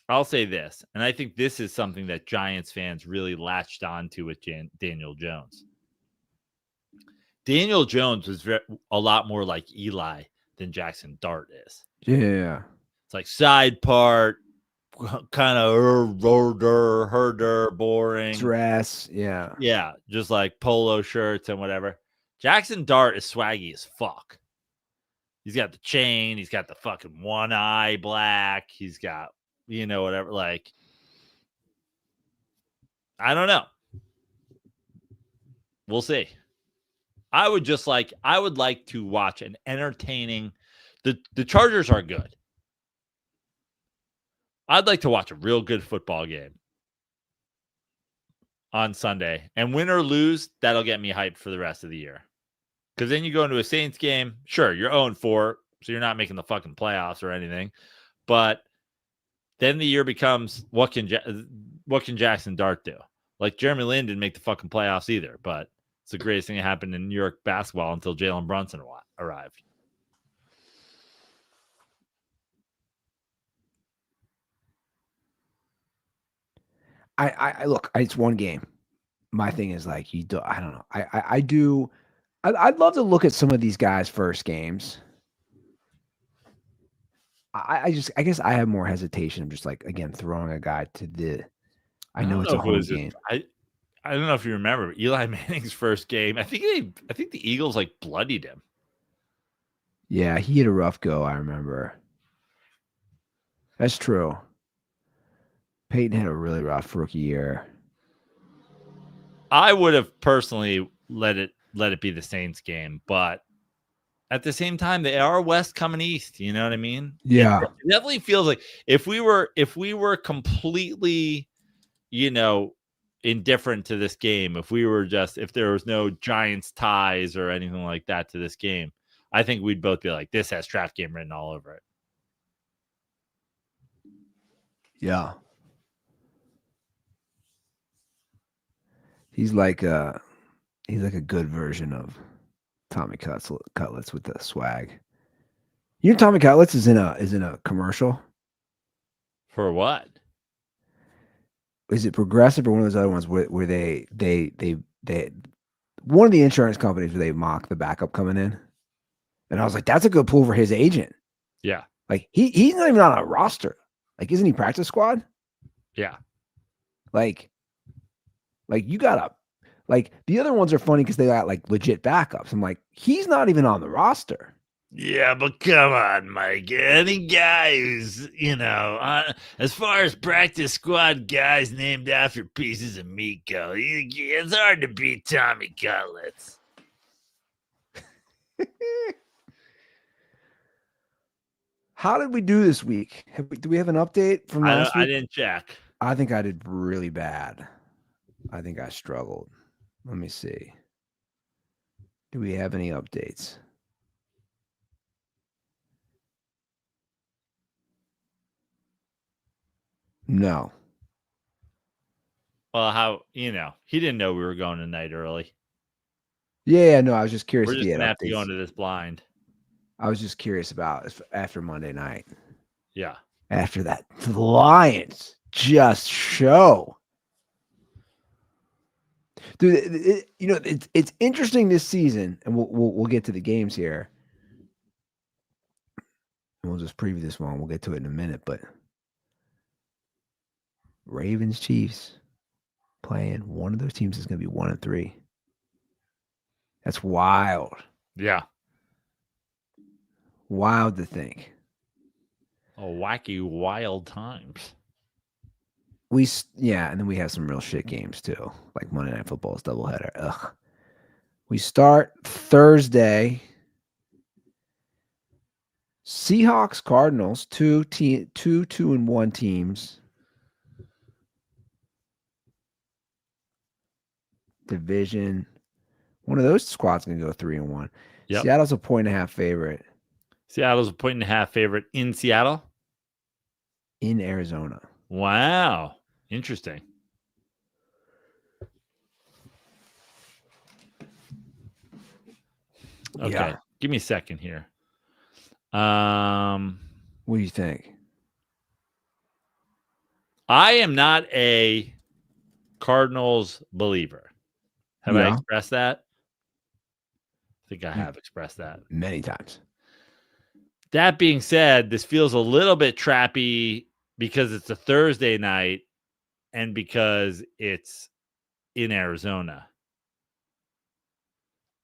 Speaker 3: I'll say this, and I think this is something that Giants fans really latched onto with Daniel Jones. Daniel Jones was a lot more like Eli than Jaxon Dart is.
Speaker 2: Yeah.
Speaker 3: It's like side part, kind of herder, boring.
Speaker 2: Dress, yeah.
Speaker 3: Yeah, just like polo shirts and whatever. Jaxon Dart is swaggy as fuck. He's got the chain. He's got the fucking one eye black. He's got, whatever. Like, I don't know. We'll see. I would like to watch an entertaining. The Chargers are good. I'd like to watch a real good football game on Sunday, and win or lose, that'll get me hyped for the rest of the year. Because then you go into a Saints game, sure, you're 0-4, so you're not making the fucking playoffs or anything, but then the year becomes what can Jaxon Dart do? Like Jeremy Lin didn't make the fucking playoffs either, but it's the greatest thing that happened in New York basketball until Jalen Brunson arrived.
Speaker 2: I look, it's one game. My thing is like, I don't know. I'd love to look at some of these guys' first games. I guess I have more hesitation of just like, again, throwing a guy to the, I know it's a home game.
Speaker 3: I don't know if you remember Eli Manning's first game. I think the Eagles like bloodied him.
Speaker 2: Yeah, he had a rough go. I remember. That's true. Peyton had a really rough rookie year.
Speaker 3: I would have personally let it be the Saints game, but at the same time, they are West coming East. You know what I mean?
Speaker 2: Yeah.
Speaker 3: It definitely feels like if we were completely, indifferent to this game, if there was no Giants ties or anything like that to this game, I think we'd both be like, this has trap game written all over it.
Speaker 2: Yeah. He's like a good version of Tommy Cutlets with the swag. You know, Tommy Cutlets is in a commercial.
Speaker 3: For what?
Speaker 2: Is it Progressive or one of those other ones where they one of the insurance companies where they mock the backup coming in? And I was like, that's a good pull for his agent.
Speaker 3: Yeah.
Speaker 2: Like he's not even on a roster. Like, isn't he practice squad?
Speaker 3: Yeah.
Speaker 2: Like you gotta, like, the other ones are funny because they got like legit backups. I'm like, he's not even on the roster.
Speaker 3: Yeah, but come on, Mike. Any guy who's, as far as practice squad guys named after pieces of meat go, it's hard to beat Tommy Cutlets.
Speaker 2: How did we do this week? Do we have an update from last week?
Speaker 3: I didn't check.
Speaker 2: I think I did really bad. I think I struggled. Let me see. Do we have any updates? No.
Speaker 3: Well, he didn't know we were going tonight early.
Speaker 2: Yeah, no, I was just curious
Speaker 3: We're
Speaker 2: if
Speaker 3: just
Speaker 2: you had
Speaker 3: gonna have to go
Speaker 2: updates.
Speaker 3: into this blind.
Speaker 2: I was just curious about after Monday night.
Speaker 3: Yeah.
Speaker 2: After that, the Lions just show. Dude, it's interesting this season, and we'll get to the games here. And we'll just preview this one. We'll get to it in a minute, but Ravens Chiefs playing one of those teams is going to be 1-3. That's wild.
Speaker 3: Yeah.
Speaker 2: Wild to think.
Speaker 3: Oh, wacky, wild times.
Speaker 2: And then we have some real shit games too, like Monday Night Football's doubleheader. Ugh. We start Thursday. Seahawks, Cardinals, 2-1 teams. Division. One of those squads gonna go 3-1.
Speaker 3: Yep.
Speaker 2: Seattle's a 1.5 favorite
Speaker 3: Seattle's a 1.5 favorite in Seattle.
Speaker 2: in Arizona.
Speaker 3: Wow. Interesting. Okay.
Speaker 2: Yeah.
Speaker 3: Give me a second here.
Speaker 2: What do you think?
Speaker 3: I am not a Cardinals believer. Have I expressed that? I think I have expressed that
Speaker 2: Many times.
Speaker 3: That being said, this feels a little bit trappy because it's a Thursday night and because it's in Arizona.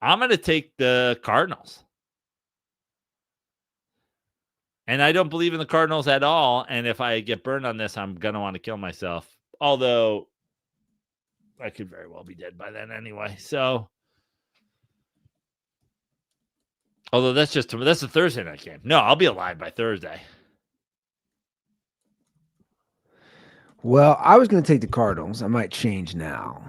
Speaker 3: I'm going to take the Cardinals. And I don't believe in the Cardinals at all. And if I get burned on this, I'm going to want to kill myself. Although I could very well be dead by then anyway. So, although that's a Thursday night game. No, I'll be alive by Thursday.
Speaker 2: Well, I was going to take the Cardinals. I might change now.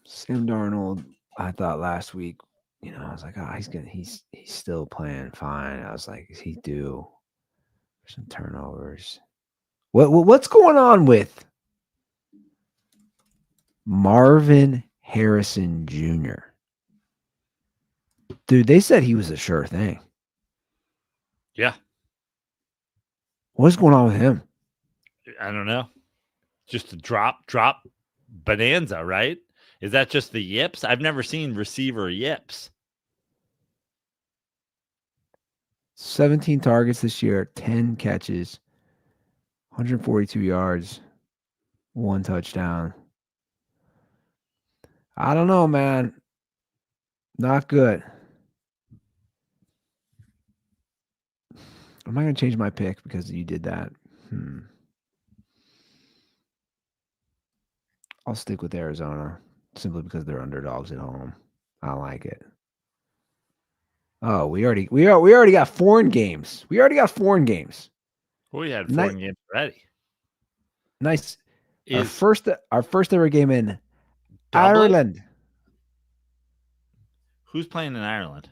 Speaker 2: Sam Darnold, I thought last week, I was like, oh, he's still playing fine. I was like, is he due for some turnovers? What's going on with Marvin Harrison Jr.? Dude, they said he was a sure thing.
Speaker 3: Yeah.
Speaker 2: What's going on with him?
Speaker 3: I don't know. Just a drop bonanza, right? Is that just the yips? I've never seen receiver yips.
Speaker 2: 17 targets this year, 10 catches, 142 yards, 1 touchdown. I don't know, man. Not good. Am I going to change my pick because you did that? I'll stick with Arizona simply because they're underdogs at home. I like it. Oh, we already got foreign games. We already got foreign games.
Speaker 3: Well, we had foreign games already.
Speaker 2: Nice. Our first ever game in
Speaker 3: Dublin?
Speaker 2: Ireland.
Speaker 3: Who's playing in Ireland?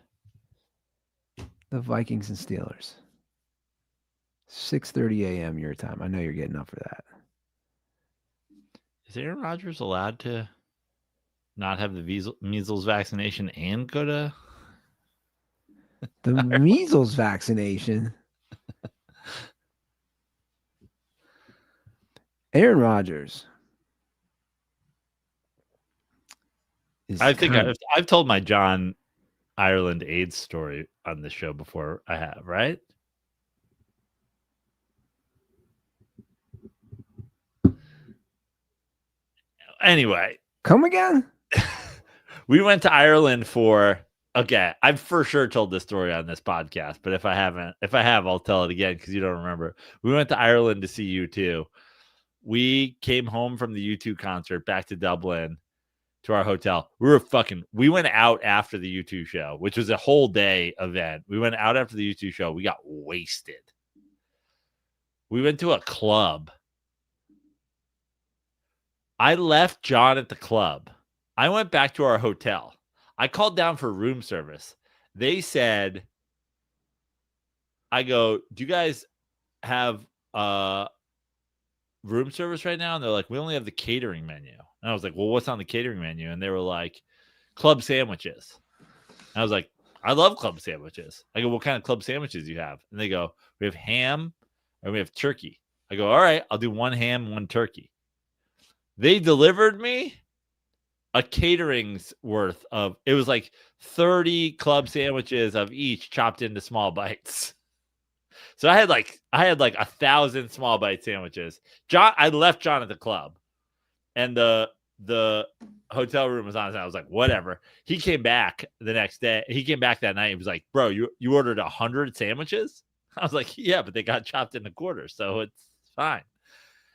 Speaker 2: The Vikings and Steelers. 6:30 a.m. your time. I know you're getting up for that.
Speaker 3: Is Aaron Rodgers allowed to not have the measles vaccination and go to
Speaker 2: the measles vaccination? Aaron Rodgers.
Speaker 3: I've told my John Ireland AIDS story on this show before. I have, right? Anyway,
Speaker 2: come again.
Speaker 3: We went to Ireland I've for sure told this story on this podcast, but if I have, I'll tell it again because you don't remember. We went to Ireland to see U2. We came home from the U2 concert back to Dublin to our hotel. We went out after the U2 show, which was a whole day event. We went out after the U2 show. We got wasted. We went to a club. I left John at the club. I went back to our hotel. I called down for room service. They said, I go, do you guys have room service right now? And they're like, we only have the catering menu. And I was like, well, what's on the catering menu? And they were like, club sandwiches. And I was like, I love club sandwiches. I go, what kind of club sandwiches do you have? And they go, we have ham and we have turkey. I go, all right, I'll do 1 ham, 1 turkey. They delivered me a catering's worth of, it was like 30 club sandwiches of each chopped into small bites. So I had like 1,000 small bite sandwiches. I left John at the club, and the hotel room was on. And I was like, whatever. He came back the next day. He came back that night. He was like, bro, you ordered 100 sandwiches? I was like, yeah, but they got chopped into quarters, so it's fine.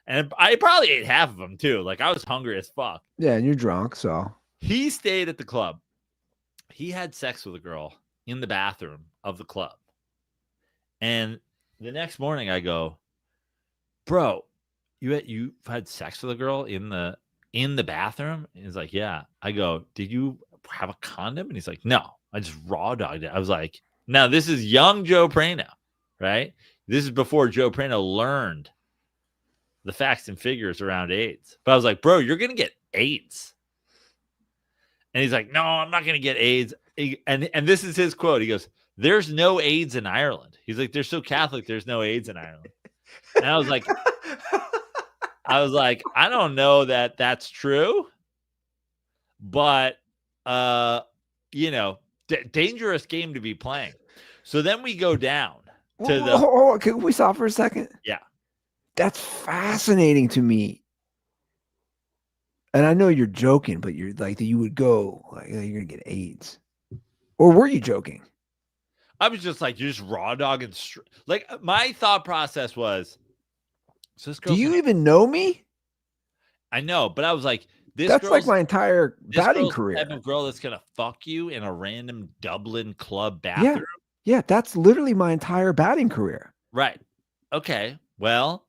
Speaker 3: And I probably ate half of them too. Like, I was hungry as fuck.
Speaker 2: Yeah, and you're drunk, so.
Speaker 3: He stayed at the club. He had sex with a girl in the bathroom of the club. And the next morning I go, bro, you had sex with a girl in the bathroom? And he's like, yeah. I go, did you have a condom? And he's like, no, I just raw dogged it. I was like, now this is young Joe Prano, right? This is before Joe Prano learned the facts and figures around AIDS. But I was like, bro, you're going to get AIDS. And he's like, no, I'm not going to get AIDS. And this is his quote. He goes, there's no AIDS in Ireland. He's like, they're so Catholic, there's no AIDS in Ireland. And I was like, I don't know that that's true. But, dangerous game to be playing. So then we go down to
Speaker 2: Can we stop for a second?
Speaker 3: Yeah.
Speaker 2: That's fascinating to me. And I know you're joking, but you're like that you would go like you're gonna get AIDS. Or were you joking?
Speaker 3: I was just like, you're just raw dogging. Like, my thought process was, so this girl.
Speaker 2: Do you even know me?
Speaker 3: I know, but I was like,
Speaker 2: that's like my entire batting career.
Speaker 3: The type of girl that's gonna fuck you in a random Dublin club bathroom.
Speaker 2: Yeah, that's literally my entire batting career.
Speaker 3: Right. Okay. Well,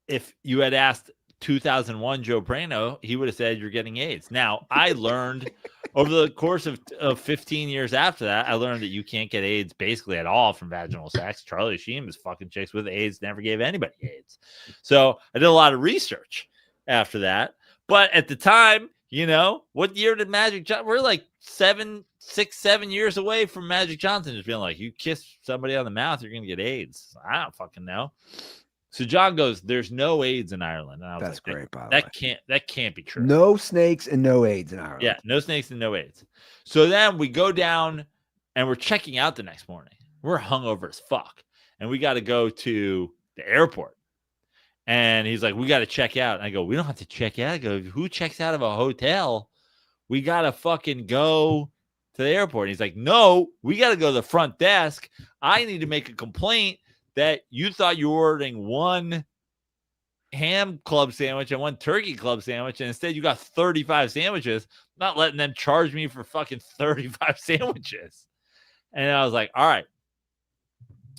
Speaker 3: if you had asked 2001 Joe Prano, he would have said you're getting AIDS. Now, I learned over the course of 15 years after that, I learned that you can't get AIDS basically at all from vaginal sex. Charlie Sheen was fucking chicks with AIDS, never gave anybody AIDS. So I did a lot of research after that. But at the time, what year did Magic Johnson? We're like 7 years away from Magic Johnson just being like, you kiss somebody on the mouth, you're going to get AIDS. I don't fucking know. So John goes, there's no AIDS in Ireland. And I was
Speaker 2: That's
Speaker 3: like,
Speaker 2: great, by the way.
Speaker 3: That can't be true.
Speaker 2: No snakes and no AIDS in Ireland.
Speaker 3: Yeah, no snakes and no AIDS. So then we go down and we're checking out the next morning. We're hungover as fuck. And we got to go to the airport. And he's like, we got to check out. And I go, we don't have to check out. I go, who checks out of a hotel? We got to fucking go to the airport. And he's like, no, we got to go to the front desk. I need to make a complaint that you thought you were ordering 1 ham club sandwich and 1 turkey club sandwich, and instead you got 35 sandwiches, not letting them charge me for fucking 35 sandwiches. And I was like, all right.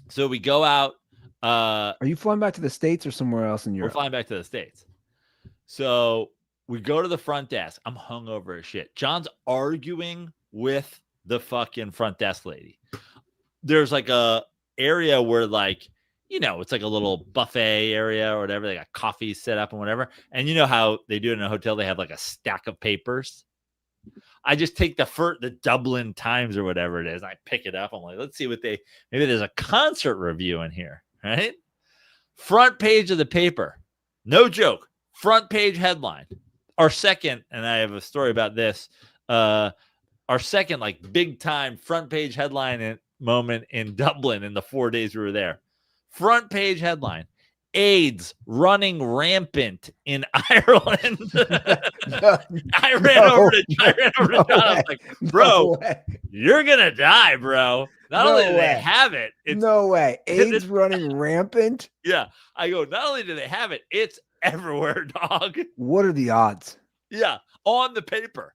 Speaker 3: So we go out.
Speaker 2: Are you flying back to the States or somewhere else in Europe?
Speaker 3: We're flying back to the States. So we go to the front desk. I'm hungover as shit. John's arguing with the fucking front desk lady. There's like a area where it's like a little buffet area or whatever. They got coffee set up and whatever. And you know how they do it in a hotel? They have like a stack of papers. I just take the Dublin Times or whatever it is. And I pick it up. I'm like, let's see maybe there's a concert review in here, right? Front page of the paper. No joke. Front page headline. Our second, and I have a story about this, our second big time front page headline moment in Dublin in the 4 days we were there. Front page headline: AIDS running rampant in Ireland. I ran over to John. I was like, bro, you're going to die, bro. Not only do they have it.
Speaker 2: No way. AIDS running rampant?
Speaker 3: Yeah. I go, not only do they have it, it's everywhere, dog.
Speaker 2: What are the odds?
Speaker 3: Yeah. On the paper.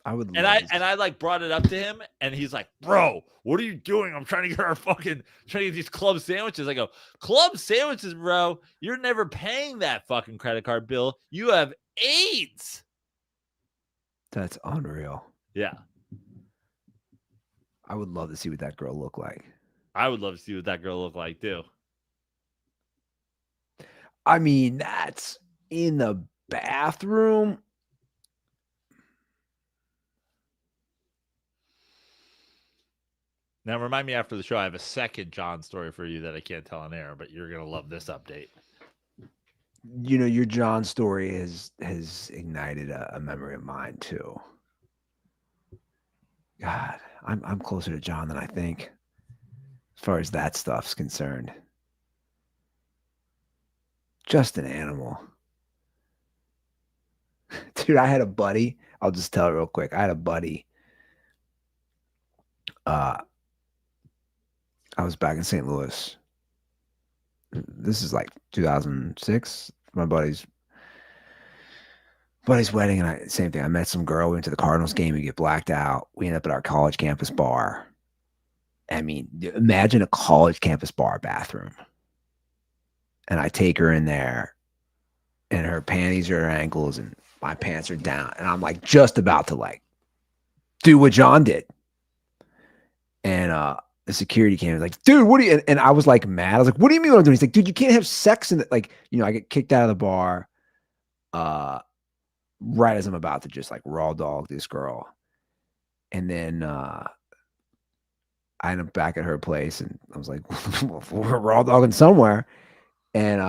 Speaker 2: I would.
Speaker 3: And I brought it up to him, and he's like, bro, what are you doing? I'm trying to get these club sandwiches. I go, club sandwiches, bro. You're never paying that fucking credit card bill. You have AIDS.
Speaker 2: That's unreal.
Speaker 3: Yeah.
Speaker 2: I would love to see what that girl looked like.
Speaker 3: I would love to see what that girl looked like too.
Speaker 2: I mean, that's in the bathroom.
Speaker 3: Now, remind me after the show. I have a second John story for you that I can't tell on air, but you're gonna love this update.
Speaker 2: You know, your John story has ignited a memory of mine too. God, I'm closer to John than I think, as far as that stuff's concerned. Just an animal. Dude, I had a buddy. I'll just tell it real quick. I had a buddy. I was back in St. Louis. This is like 2006. My buddy's wedding, and same thing. I met some girl. We went to the Cardinals game. We get blacked out. We end up at our college campus bar. I mean, imagine a college campus bar bathroom. And I take her in there, and her panties are at her ankles, and my pants are down, and I'm like just about to like do what John did. And the security came and like, dude, what do you? And I was like mad. I was like, what do you mean what I'm doing? He's like, dude, you can't have sex in it. Like, you know, I get kicked out of the bar. Right as I'm about to just like raw dog this girl. And then I end up back at her place, and I was like, we're raw dogging somewhere. And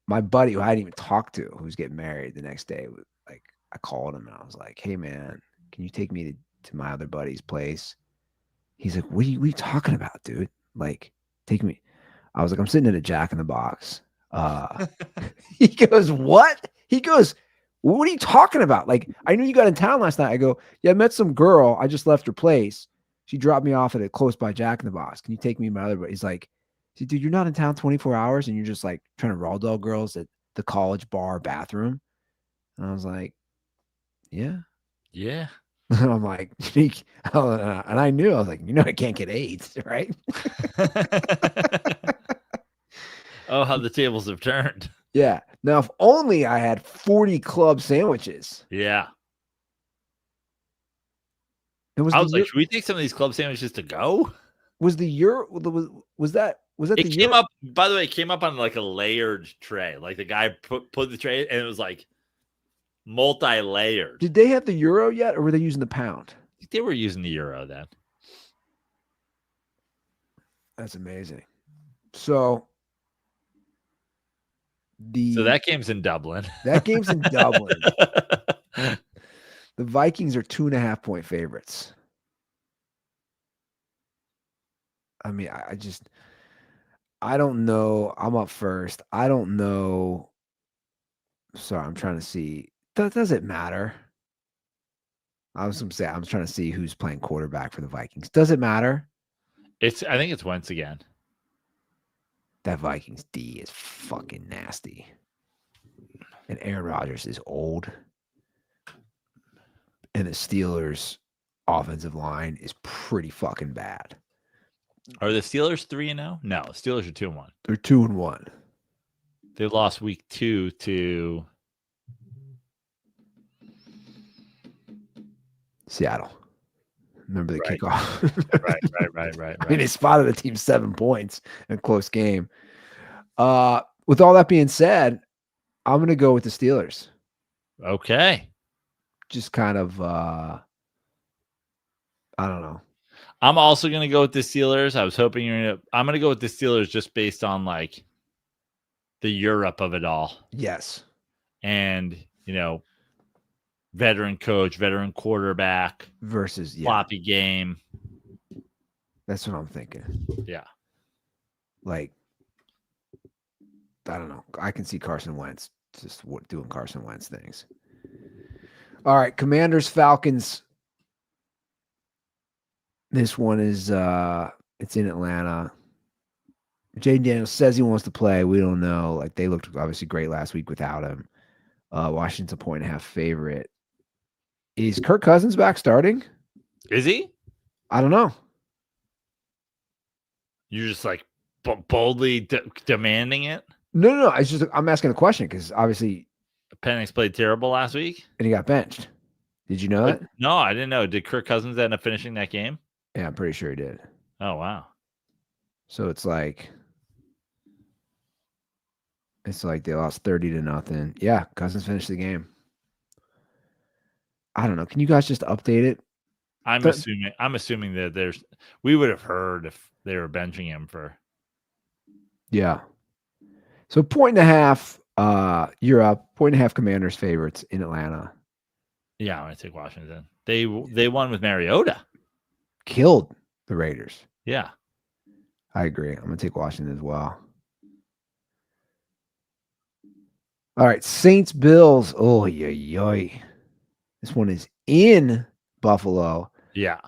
Speaker 2: my buddy, who I hadn't even talked to, who's getting married the next day, like I called him and I was like, hey man, can you take me to my other buddy's place? He's like, what are you talking about, dude? Like, take me. I was like, I'm sitting at a Jack in the Box. He goes, what? He goes, what are you talking about? Like, I knew you got in town last night. I go, yeah, I met some girl. I just left her place. She dropped me off at a close by Jack in the Box. Can you take me to my other buddy? He's like, dude, you're not in town 24 hours and you're just like trying to raw dog girls at the college bar bathroom. And I was like, yeah.
Speaker 3: Yeah.
Speaker 2: And I'm like, and I knew, I was like, you know, I can't get AIDS, right?
Speaker 3: Oh, how the tables have turned.
Speaker 2: Yeah. Now, if only I had 40 club sandwiches.
Speaker 3: Yeah.
Speaker 2: It was
Speaker 3: I was like, should we take some of these club sandwiches to go?
Speaker 2: Was the Euro, was that
Speaker 3: It
Speaker 2: the
Speaker 3: came
Speaker 2: Euro?
Speaker 3: up, by the way, it came up on like a layered tray. Like the guy put the tray and it was like multi-layered.
Speaker 2: Did they have the Euro yet, or were they using the pound?
Speaker 3: I think they were using the Euro then.
Speaker 2: That's amazing. So
Speaker 3: that game's in Dublin.
Speaker 2: That game's in Dublin. The Vikings are 2.5-point favorites. I mean, I don't know. I'm up first. I don't know. Sorry, I'm trying to see. Does it matter? I was trying to see who's playing quarterback for the Vikings. Does it matter?
Speaker 3: I think it's Wentz again.
Speaker 2: That Vikings D is fucking nasty. And Aaron Rodgers is old. And the Steelers' offensive line is pretty fucking bad.
Speaker 3: Are the Steelers 3-0? No, the Steelers are 2-1.
Speaker 2: They're 2-1.
Speaker 3: They lost week 2 to
Speaker 2: Seattle. Remember the
Speaker 3: Right.
Speaker 2: kickoff?
Speaker 3: Right.
Speaker 2: I mean, they spotted the team 7 points in a close game. With all that being said, I'm going to go with the Steelers.
Speaker 3: Okay.
Speaker 2: Just kind of, I don't know.
Speaker 3: I'm also going to go with the Steelers. I was hoping I'm going to go with the Steelers just based on like the Europe of it all.
Speaker 2: Yes.
Speaker 3: And, you know, veteran coach, veteran quarterback
Speaker 2: versus
Speaker 3: floppy game.
Speaker 2: That's what I'm thinking.
Speaker 3: Yeah.
Speaker 2: Like, I don't know. I can see Carson Wentz just doing Carson Wentz things. All right, Commanders, Falcons. This one is it's in Atlanta. Jaden Daniels says he wants to play. We don't know. Like, they looked obviously great last week without him. Washington's a 1.5 favorite. Is Kirk Cousins back starting?
Speaker 3: Is he?
Speaker 2: I don't know.
Speaker 3: You're just like boldly demanding it?
Speaker 2: No. I'm asking a question because obviously
Speaker 3: Penix played terrible last week
Speaker 2: and he got benched. Did you know that?
Speaker 3: No, I didn't know. Did Kirk Cousins end up finishing that game?
Speaker 2: Yeah, I'm pretty sure he did.
Speaker 3: Oh, wow.
Speaker 2: So it's like, It's like they lost 30-0. Yeah, Cousins finished the game. I don't know. Can you guys just update it?
Speaker 3: I'm assuming that we would have heard if they were benching him for.
Speaker 2: Yeah. So 1.5. You're up. 1.5 Commanders favorites in Atlanta.
Speaker 3: Yeah, I'm gonna take Washington. They won with Mariota.
Speaker 2: Killed the Raiders.
Speaker 3: Yeah.
Speaker 2: I agree. I'm gonna take Washington as well. All right, Saints Bills. Oh yeah. This one is in Buffalo.
Speaker 3: Yeah.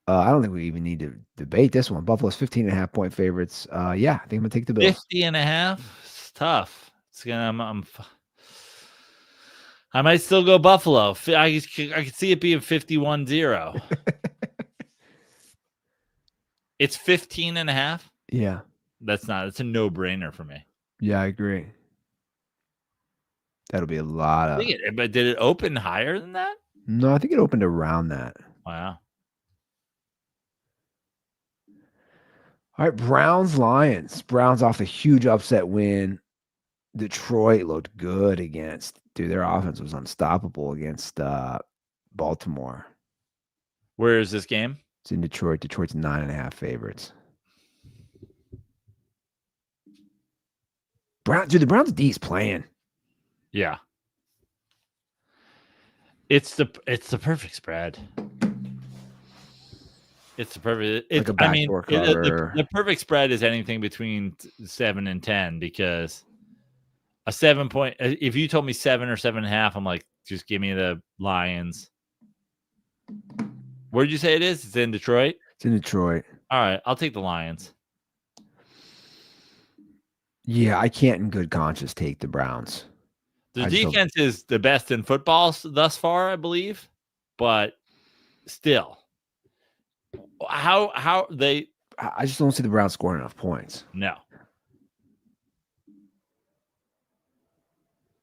Speaker 2: I don't think we even need to debate this one. Buffalo's 15.5 point favorites. Yeah, I think I'm gonna take the Bills.
Speaker 3: 50.5. It's tough. It's gonna. I might still go Buffalo. I could see it being 51-0. It's 15.5.
Speaker 2: Yeah.
Speaker 3: It's a no-brainer for me.
Speaker 2: Yeah, I agree. That'll be a lot of.
Speaker 3: But did it open higher than that?
Speaker 2: No, I think it opened around that.
Speaker 3: Wow.
Speaker 2: All right, Browns Lions. Browns off a huge upset win. Detroit looked good against. Dude, their offense was unstoppable against Baltimore.
Speaker 3: Where is this game?
Speaker 2: It's in Detroit. Detroit's 9.5 favorites. The Browns D's playing.
Speaker 3: Yeah. It's the perfect spread. It's the perfect. It's,
Speaker 2: Like a
Speaker 3: I mean,
Speaker 2: backdoor cover.
Speaker 3: the perfect spread is anything between 7 and 10 because a 7 point. If you told me 7 or 7.5, I'm like, just give me the Lions. Where did you say it is? It's in Detroit.
Speaker 2: It's in Detroit.
Speaker 3: All right, I'll take the Lions.
Speaker 2: Yeah, I can't in good conscience take the Browns.
Speaker 3: The defense is the best in football thus far, I believe, but still, how they?
Speaker 2: I just don't see the Browns scoring enough points.
Speaker 3: No.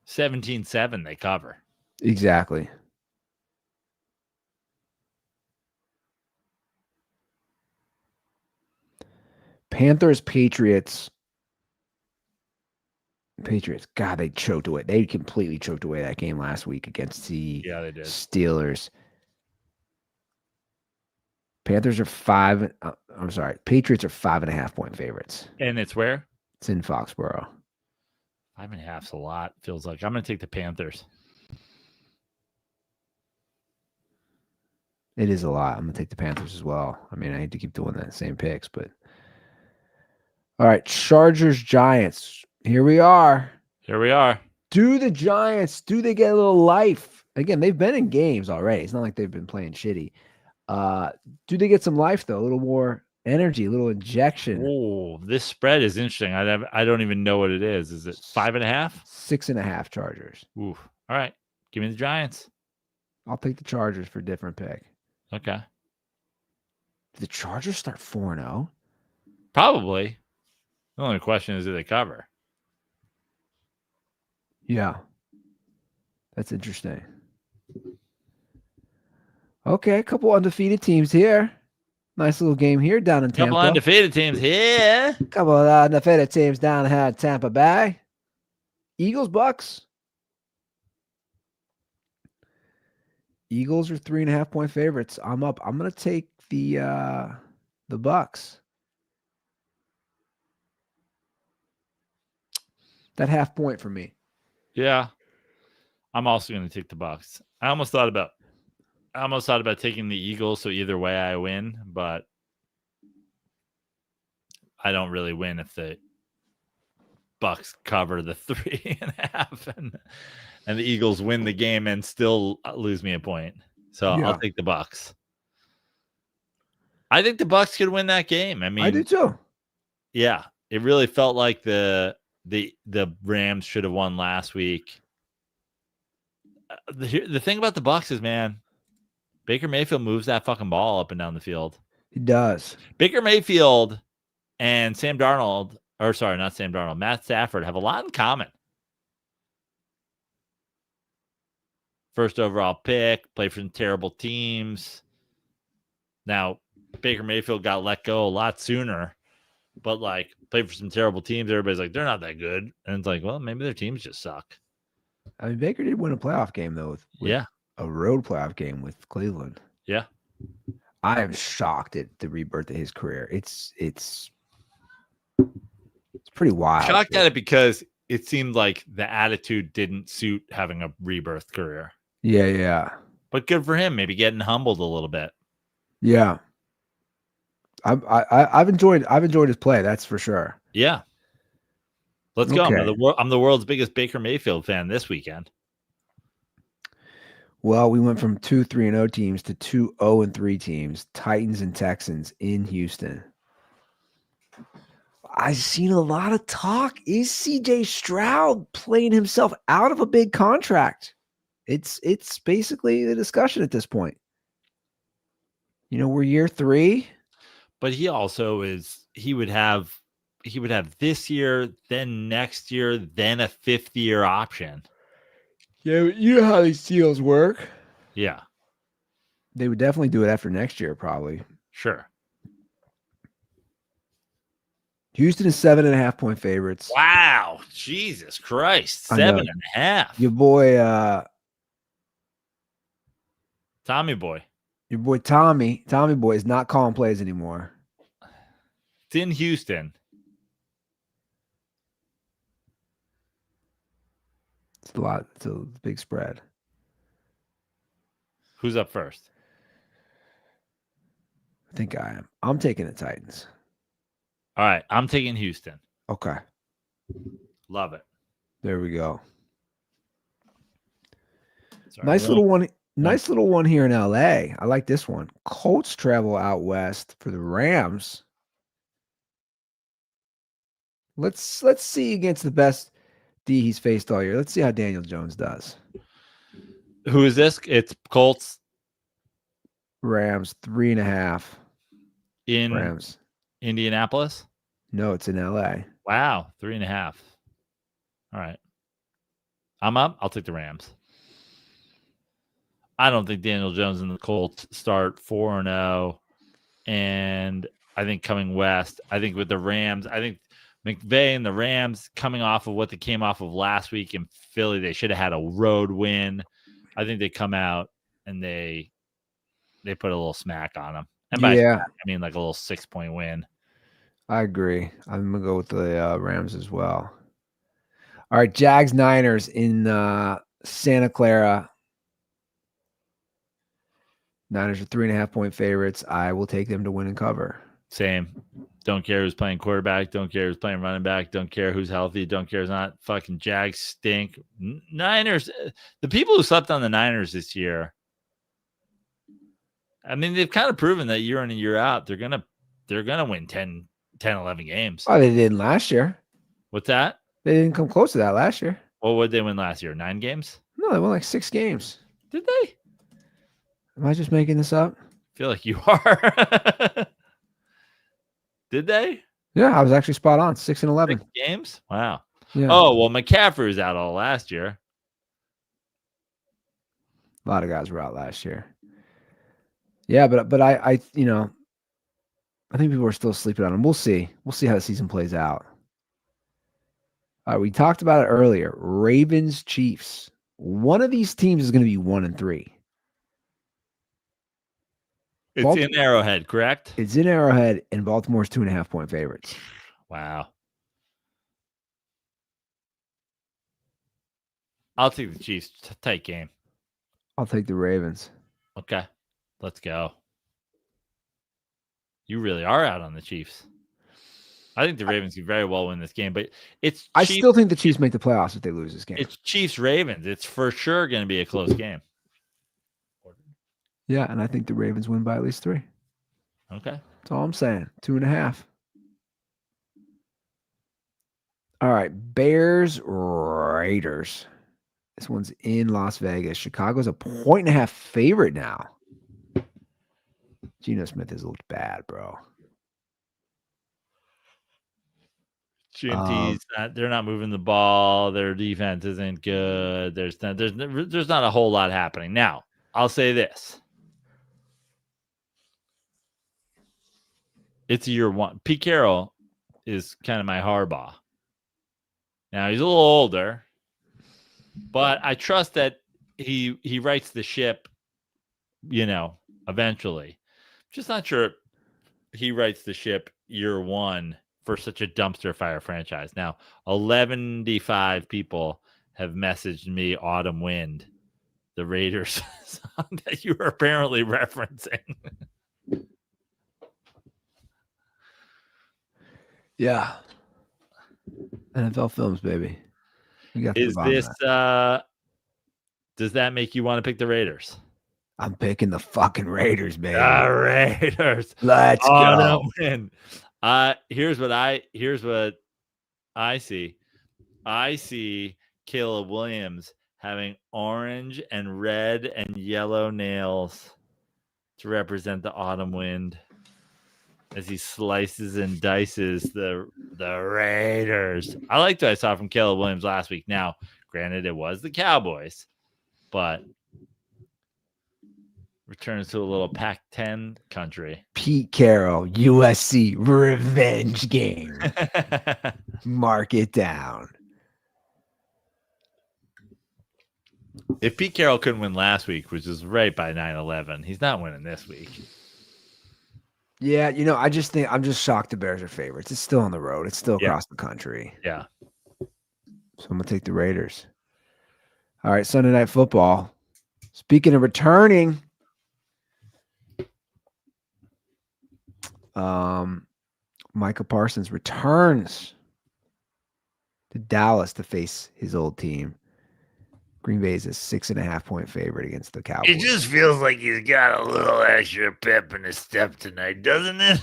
Speaker 3: 17-7 they cover.
Speaker 2: Exactly. Panthers, Patriots. God, they choked away. They completely choked away that game last week against the
Speaker 3: they did.
Speaker 2: Steelers. Panthers are 5. I'm sorry. Patriots are 5.5 point favorites.
Speaker 3: And it's where?
Speaker 2: It's in Foxborough.
Speaker 3: 5.5's a lot. Feels like I'm going to take the Panthers.
Speaker 2: It is a lot. I'm going to take the Panthers as well. I mean, I hate to keep doing that same picks, but all right. Chargers, Giants. Here we are. Do the Giants, do they get a little life? Again, they've been in games already. It's not like they've been playing shitty. Do they get some life, though? A little more energy, a little injection.
Speaker 3: Oh, this spread is interesting. I don't even know what it is. Is it 5.5?
Speaker 2: 6.5 Chargers.
Speaker 3: Ooh. All right. Give me the Giants.
Speaker 2: I'll take the Chargers for a different pick.
Speaker 3: Okay.
Speaker 2: Did the Chargers start 4-0?
Speaker 3: Probably. The only question is, do they cover?
Speaker 2: Yeah. That's interesting. Okay, a couple undefeated teams here. Nice little game here down in Tampa.
Speaker 3: Couple undefeated teams here.
Speaker 2: Couple of undefeated teams down here in Tampa Bay. Eagles, Bucks. Eagles are 3.5 point favorites. I'm up. I'm gonna take the Bucks. That half point for me.
Speaker 3: Yeah. I'm also going to take the Bucks. I almost thought about taking the Eagles, so either way I win, but I don't really win if the Bucks cover the 3.5 and the Eagles win the game and still lose me a point. So yeah. I'll take the Bucks. I think the Bucks could win that game. I mean,
Speaker 2: I do too.
Speaker 3: Yeah, it really felt like the Rams should have won last week. The thing about the Bucks is, man, Baker Mayfield moves that fucking ball up and down the field.
Speaker 2: He does.
Speaker 3: Baker Mayfield and Matt Stafford have a lot in common. First overall pick, played for some terrible teams. Now, Baker Mayfield got let go a lot sooner but like played for some terrible teams. Everybody's like, they're not that good. And it's like, well, maybe their teams just suck.
Speaker 2: I mean, Baker did win a playoff game though with
Speaker 3: Yeah.
Speaker 2: a road playoff game with Cleveland.
Speaker 3: Yeah.
Speaker 2: I am shocked at the rebirth of his career. It's pretty wild.
Speaker 3: Shocked at it because it seemed like the attitude didn't suit having a rebirth career.
Speaker 2: Yeah.
Speaker 3: But good for him, maybe getting humbled a little bit.
Speaker 2: Yeah. I've enjoyed his play, that's for sure.
Speaker 3: Yeah. Let's go. I'm the world's biggest Baker Mayfield fan this weekend.
Speaker 2: Well, we went from 2-3-0 teams to 2-0-3 teams, Titans and Texans in Houston. I've seen a lot of talk. Is CJ Stroud playing himself out of a big contract? It's basically the discussion at this point. We're year 3.
Speaker 3: But he also he would have this year, then next year, then a 5th-year option.
Speaker 2: Yeah, you know how these deals work.
Speaker 3: Yeah.
Speaker 2: They would definitely do it after next year, probably.
Speaker 3: Sure.
Speaker 2: Houston is 7.5-point favorites.
Speaker 3: Wow. Jesus Christ. 7.5.
Speaker 2: Your boy,
Speaker 3: Tommy boy.
Speaker 2: Your boy Tommy boy is not calling plays anymore.
Speaker 3: It's in Houston.
Speaker 2: It's a lot. It's a big spread.
Speaker 3: Who's up first?
Speaker 2: I think I am. I'm taking the Titans.
Speaker 3: All right. I'm taking Houston.
Speaker 2: Okay.
Speaker 3: Love it.
Speaker 2: There we go.
Speaker 3: Sorry,
Speaker 2: nice little one here in LA. I like this one. Colts travel out west for the Rams. Let's see against the best D he's faced all year. Let's see how Daniel Jones does.
Speaker 3: Who is this? It's Colts.
Speaker 2: Rams 3.5.
Speaker 3: In
Speaker 2: Rams.
Speaker 3: Indianapolis?
Speaker 2: No, it's in LA.
Speaker 3: Wow. 3.5. All right. I'm up. I'll take the Rams. I don't think Daniel Jones and the Colts start 4-0. And I think coming west, I think with the Rams, I think McVay and the Rams coming off of what they came off of last week in Philly, they should have had a road win. I think they come out and they put a little smack on them. And by smack, I mean like a little 6-point win.
Speaker 2: I agree. I'm going to go with the Rams as well. All right, Jags Niners in Santa Clara. Niners are 3.5-point favorites. I will take them to win and cover.
Speaker 3: Same. Don't care who's playing quarterback. Don't care who's playing running back. Don't care who's healthy. Don't care who's not. Fucking Jags stink. Niners. The people who slept on the Niners this year, I mean, they've kind of proven that year in and year out, they're gonna win 10, 11 games.
Speaker 2: Oh, they didn't last year.
Speaker 3: What's that?
Speaker 2: They didn't come close to that last year.
Speaker 3: Well, what did they win last year? 9 games?
Speaker 2: No, they won like 6 games.
Speaker 3: Did they?
Speaker 2: Am I just making this up?
Speaker 3: I feel like you are. Did they?
Speaker 2: Yeah, I was actually spot on. 6-11
Speaker 3: 6 games. Wow.
Speaker 2: Yeah.
Speaker 3: Oh well, McCaffrey was out all last year.
Speaker 2: A lot of guys were out last year. Yeah, but I I think people are still sleeping on him. We'll see. We'll see how the season plays out. We talked about it earlier. Ravens, Chiefs. One of these teams is going to be 1-3.
Speaker 3: It's in Arrowhead, correct?
Speaker 2: It's in Arrowhead, and Baltimore's 2.5-point favorites.
Speaker 3: Wow. I'll take the Chiefs. Tight game.
Speaker 2: I'll take the Ravens.
Speaker 3: Okay. Let's go. You really are out on the Chiefs. I think the Ravens could very well win this game, but
Speaker 2: I still think the Chiefs make the playoffs if they lose this game.
Speaker 3: It's Chiefs-Ravens. It's for sure going to be a close game.
Speaker 2: Yeah, and I think the Ravens win by at least 3.
Speaker 3: Okay.
Speaker 2: That's all I'm saying. 2.5. All right. Bears, Raiders. This one's in Las Vegas. Chicago's a 1.5 favorite now. Geno Smith has looked bad, bro.
Speaker 3: They're not moving the ball. Their defense isn't good. There's not a whole lot happening. Now, I'll say this. It's year 1. Pete Carroll is kind of my Harbaugh. Now he's a little older, but I trust that he rights the ship, eventually. Just not sure he rights the ship year one for such a dumpster fire franchise. Now, 115 people have messaged me Autumn Wind, the Raiders song that you were apparently referencing.
Speaker 2: Yeah. NFL Films, baby. We got
Speaker 3: Is this does that make you want to pick the Raiders?
Speaker 2: I'm picking the fucking Raiders, baby.
Speaker 3: The Raiders.
Speaker 2: Let's go.
Speaker 3: Win. Here's what I see. I see Caleb Williams having orange and red and yellow nails to represent the autumn wind as he slices and dices the Raiders. I liked what I saw from Caleb Williams last week. Now, granted, it was the Cowboys, but returns to a little Pac-10 country.
Speaker 2: Pete Carroll, USC revenge game. Mark it down.
Speaker 3: If Pete Carroll couldn't win last week, which is right by 9/11, he's not winning this week.
Speaker 2: Yeah, I just think I'm just shocked the Bears are favorites. It's still on the road. It's still across the country.
Speaker 3: Yeah.
Speaker 2: So I'm going to take the Raiders. All right, Sunday Night Football. Speaking of returning, Micah Parsons returns to Dallas to face his old team. Green Bay is a 6.5-point favorite against the Cowboys.
Speaker 3: It just feels like he's got a little extra pep in his step tonight, doesn't it?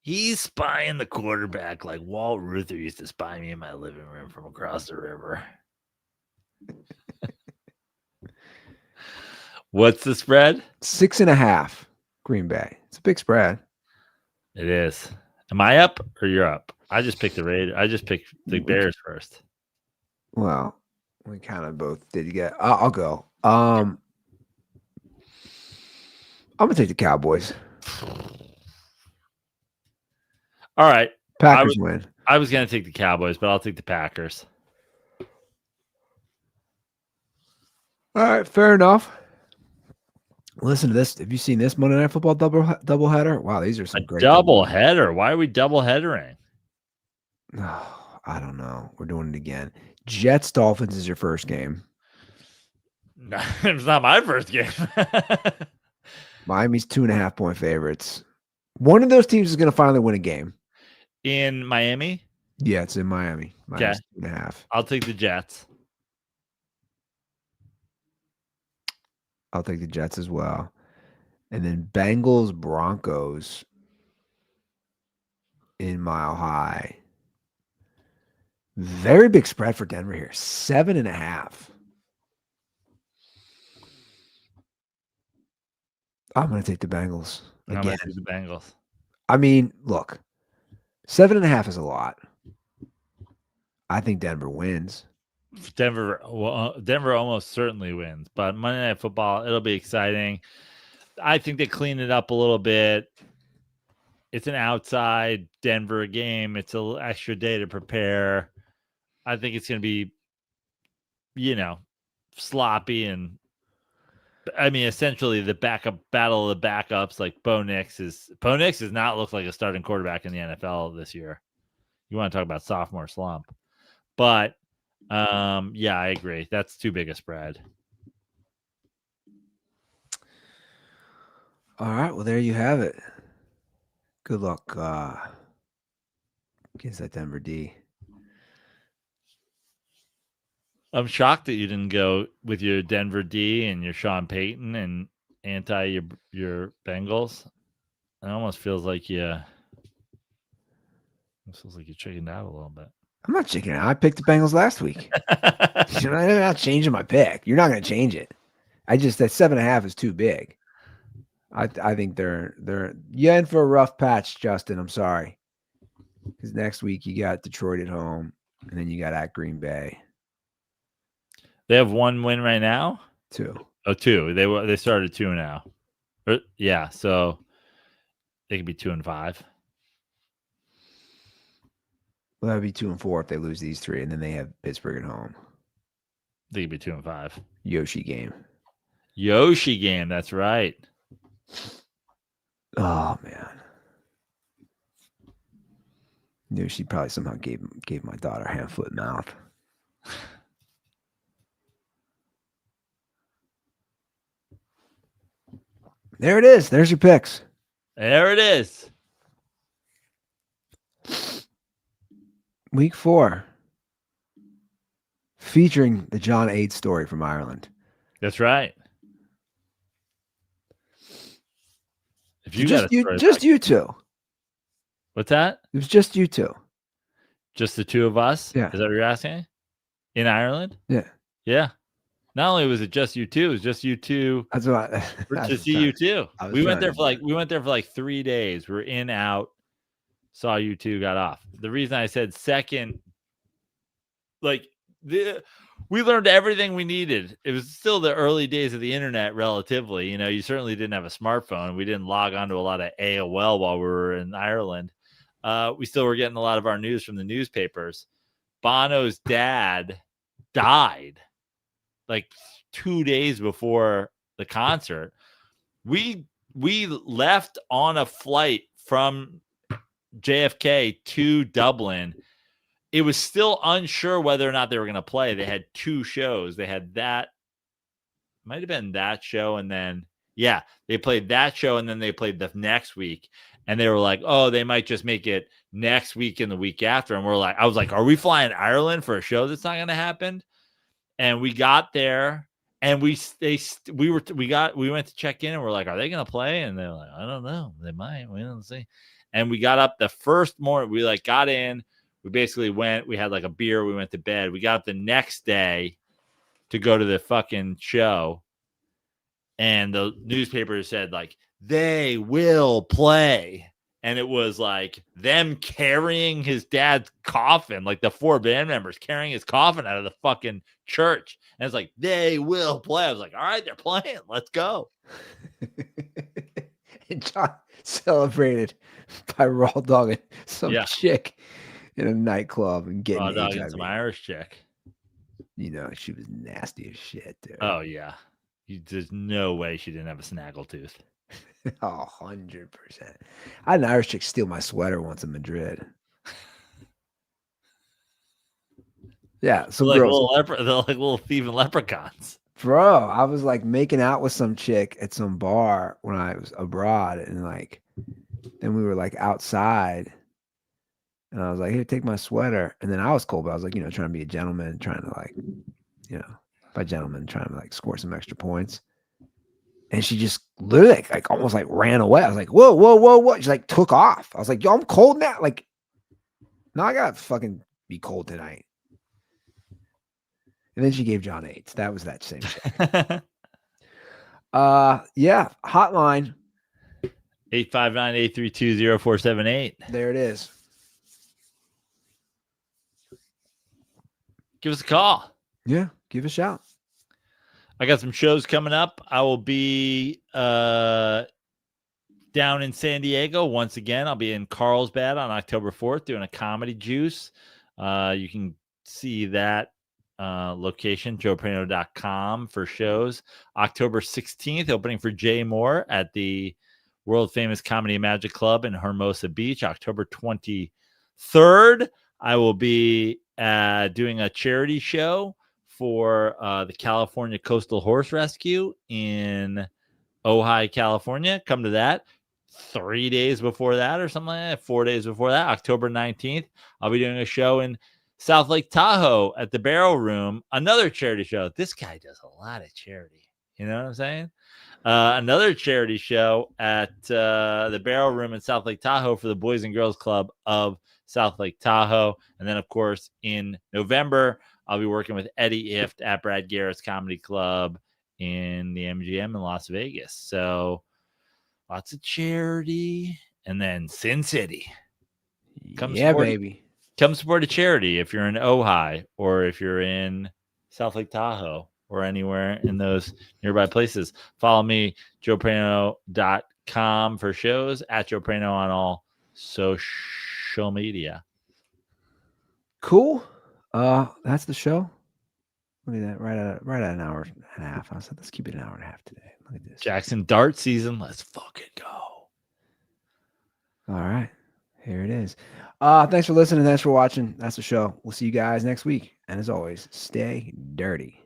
Speaker 3: He's spying the quarterback like Walt Ruther used to spy me in my living room from across the river. What's the spread?
Speaker 2: 6.5, Green Bay. It's a big spread.
Speaker 3: It is. Am I up or you're up? I just picked the Raiders. I just picked the Bears first.
Speaker 2: Well, we kind of both did get. I'll go. I'm gonna take the Cowboys.
Speaker 3: All right,
Speaker 2: Packers win.
Speaker 3: I was gonna take the Cowboys, but I'll take the Packers.
Speaker 2: All right, fair enough. Listen to this. Have you seen this Monday Night Football double header? Wow, these are some great
Speaker 3: double header. Why are we double headering?
Speaker 2: Oh, I don't know. We're doing it again. Jets Dolphins is your first game.
Speaker 3: No, it's not my first game.
Speaker 2: Miami's 2.5-point favorites. One of those teams is going to finally win a game.
Speaker 3: In Miami?
Speaker 2: Yeah, it's in Miami. Miami's 2.5.
Speaker 3: I'll take the Jets.
Speaker 2: I'll take the Jets as well. And then Bengals Broncos in Mile High. Very big spread for Denver here. 7.5. I'm going to take the Bengals again.
Speaker 3: I'm going to take the Bengals.
Speaker 2: I mean, look, 7.5 is a lot. I think Denver wins.
Speaker 3: Denver almost certainly wins, but Monday Night Football, it'll be exciting. I think they clean it up a little bit. It's an outside Denver game. It's an extra day to prepare. I think it's going to be, sloppy. And I mean, essentially the backup battle of the backups, like Bo Nix does not look like a starting quarterback in the NFL this year. You want to talk about sophomore slump, but yeah, I agree. That's too big a spread.
Speaker 2: All right. Well, there you have it. Good luck against that Denver D.
Speaker 3: I'm shocked that you didn't go with your Denver D and your Sean Payton and anti your Bengals. It almost feels like you're chickened out a little bit.
Speaker 2: I'm not chickening out. I picked the Bengals last week. I'm not changing my pick. You're not going to change it. That 7.5 is too big. I think they're in for a rough patch, Justin. I'm sorry. Because next week you got Detroit at home, and then you got at Green Bay.
Speaker 3: They have one win right now?
Speaker 2: 2.
Speaker 3: Oh, 2. They started 2 now. Yeah, so They could be 2-5.
Speaker 2: Well, that would be 2-4 if they lose these three, and then they have Pittsburgh at home.
Speaker 3: They could be 2-5.
Speaker 2: Yoshi game.
Speaker 3: Yoshi game. That's right.
Speaker 2: Oh man. Yoshi probably somehow gave my daughter hand, foot, mouth. There it is. There's your picks.
Speaker 3: There it is.
Speaker 2: Week 4. Featuring the John Aid story from Ireland.
Speaker 3: That's right. If you
Speaker 2: just
Speaker 3: got
Speaker 2: you two.
Speaker 3: What's that?
Speaker 2: It was just you two.
Speaker 3: Just the two of us?
Speaker 2: Yeah.
Speaker 3: Is that what you're asking? In Ireland?
Speaker 2: Yeah.
Speaker 3: Yeah. Not only was it just you two, it was just you two.
Speaker 2: That's what
Speaker 3: To see you too. We went there for like 3 days. We were in, out, saw you two, got off. The reason I said second, like we learned everything we needed. It was still the early days of the internet, relatively. You know, you certainly didn't have a smartphone. We didn't log on to a lot of AOL while we were in Ireland. We still were getting a lot of our news from the newspapers. Bono's dad died like 2 days before the concert. We left on a flight from JFK to Dublin. It was still unsure whether or not they were going to play. They had 2 shows. They had that, might have been that show, and then they played that show, and then they played the next week. And they were like, oh, they might just make it next week and the week after. And I was like, are we flying Ireland for a show that's not going to happen? And we got there, and we went to check in, and we're like, are they going to play? And they're like, I don't know. They might. We don't see. And we got up the first morning. We got in. We basically went. We had like a beer. We went to bed. We got up the next day to go to the fucking show. And the newspaper said, like, they will play. And it was like them carrying his dad's coffin, like the 4 band members carrying his coffin out of the fucking church. And it's like, they will play. I was like, all right, they're playing. Let's go.
Speaker 2: And John celebrated by raw dogging some chick in a nightclub and getting
Speaker 3: raw dogging some Irish chick.
Speaker 2: You know, she was nasty as shit, dude.
Speaker 3: Oh, yeah. There's no way she didn't have a snaggletooth.
Speaker 2: Oh, 100%. I had an Irish chick steal my sweater once in Madrid. Yeah, some
Speaker 3: they're
Speaker 2: girls.
Speaker 3: They're like little thieving leprechauns.
Speaker 2: Bro, I was like making out with some chick at some bar when I was abroad, and like then we were like outside, and I was like, here, take my sweater. And then I was cold, but I was like, trying to be a gentleman, trying to like, by gentleman, trying to like score some extra points. And she just literally like almost like ran away. I was like, whoa, whoa, whoa, what? She like took off. I was like, yo, I'm cold now. Like, no, I gotta fucking be cold tonight. And then she gave John AIDS. That was that same shit. Yeah, hotline.
Speaker 3: 859-832-0478.
Speaker 2: There it is.
Speaker 3: Give us a call.
Speaker 2: Yeah, give a shout.
Speaker 3: I got some shows coming up. I will be down in San Diego once again. I'll be in Carlsbad on October 4th doing a comedy juice. You can see that location, joeprano.com for shows. October 16th, opening for Jay Moore at the world famous Comedy and Magic Club in Hermosa Beach. October 23rd, I will be doing a charity show for the California Coastal Horse Rescue in Ojai, California. Come to that. 3 days before that or something like that, 4 days before that, October 19th, I'll be doing a show in South Lake Tahoe at the Barrel Room, another charity show. This guy does a lot of charity. You know what I'm saying? Another charity show at the Barrel Room in South Lake Tahoe for the Boys and Girls Club of South Lake Tahoe. And then, of course, in November, I'll be working with Eddie Ift at Brad Garrett's Comedy Club in the MGM in Las Vegas. So lots of charity. And then Sin City.
Speaker 2: Baby.
Speaker 3: Come support a charity if you're in Ojai or if you're in South Lake Tahoe or anywhere in those nearby places. Follow me, joeprano.com for shows, at Joe Prano on all social media.
Speaker 2: Cool. That's the show. Look at that. Right at an hour and a half. I said, let's keep it an hour and a half today. Look at this.
Speaker 3: Jaxon dart season. Let's fucking go.
Speaker 2: All right. Here it is. Thanks for listening. Thanks for watching. That's the show. We'll see you guys next week. And as always, stay dirty.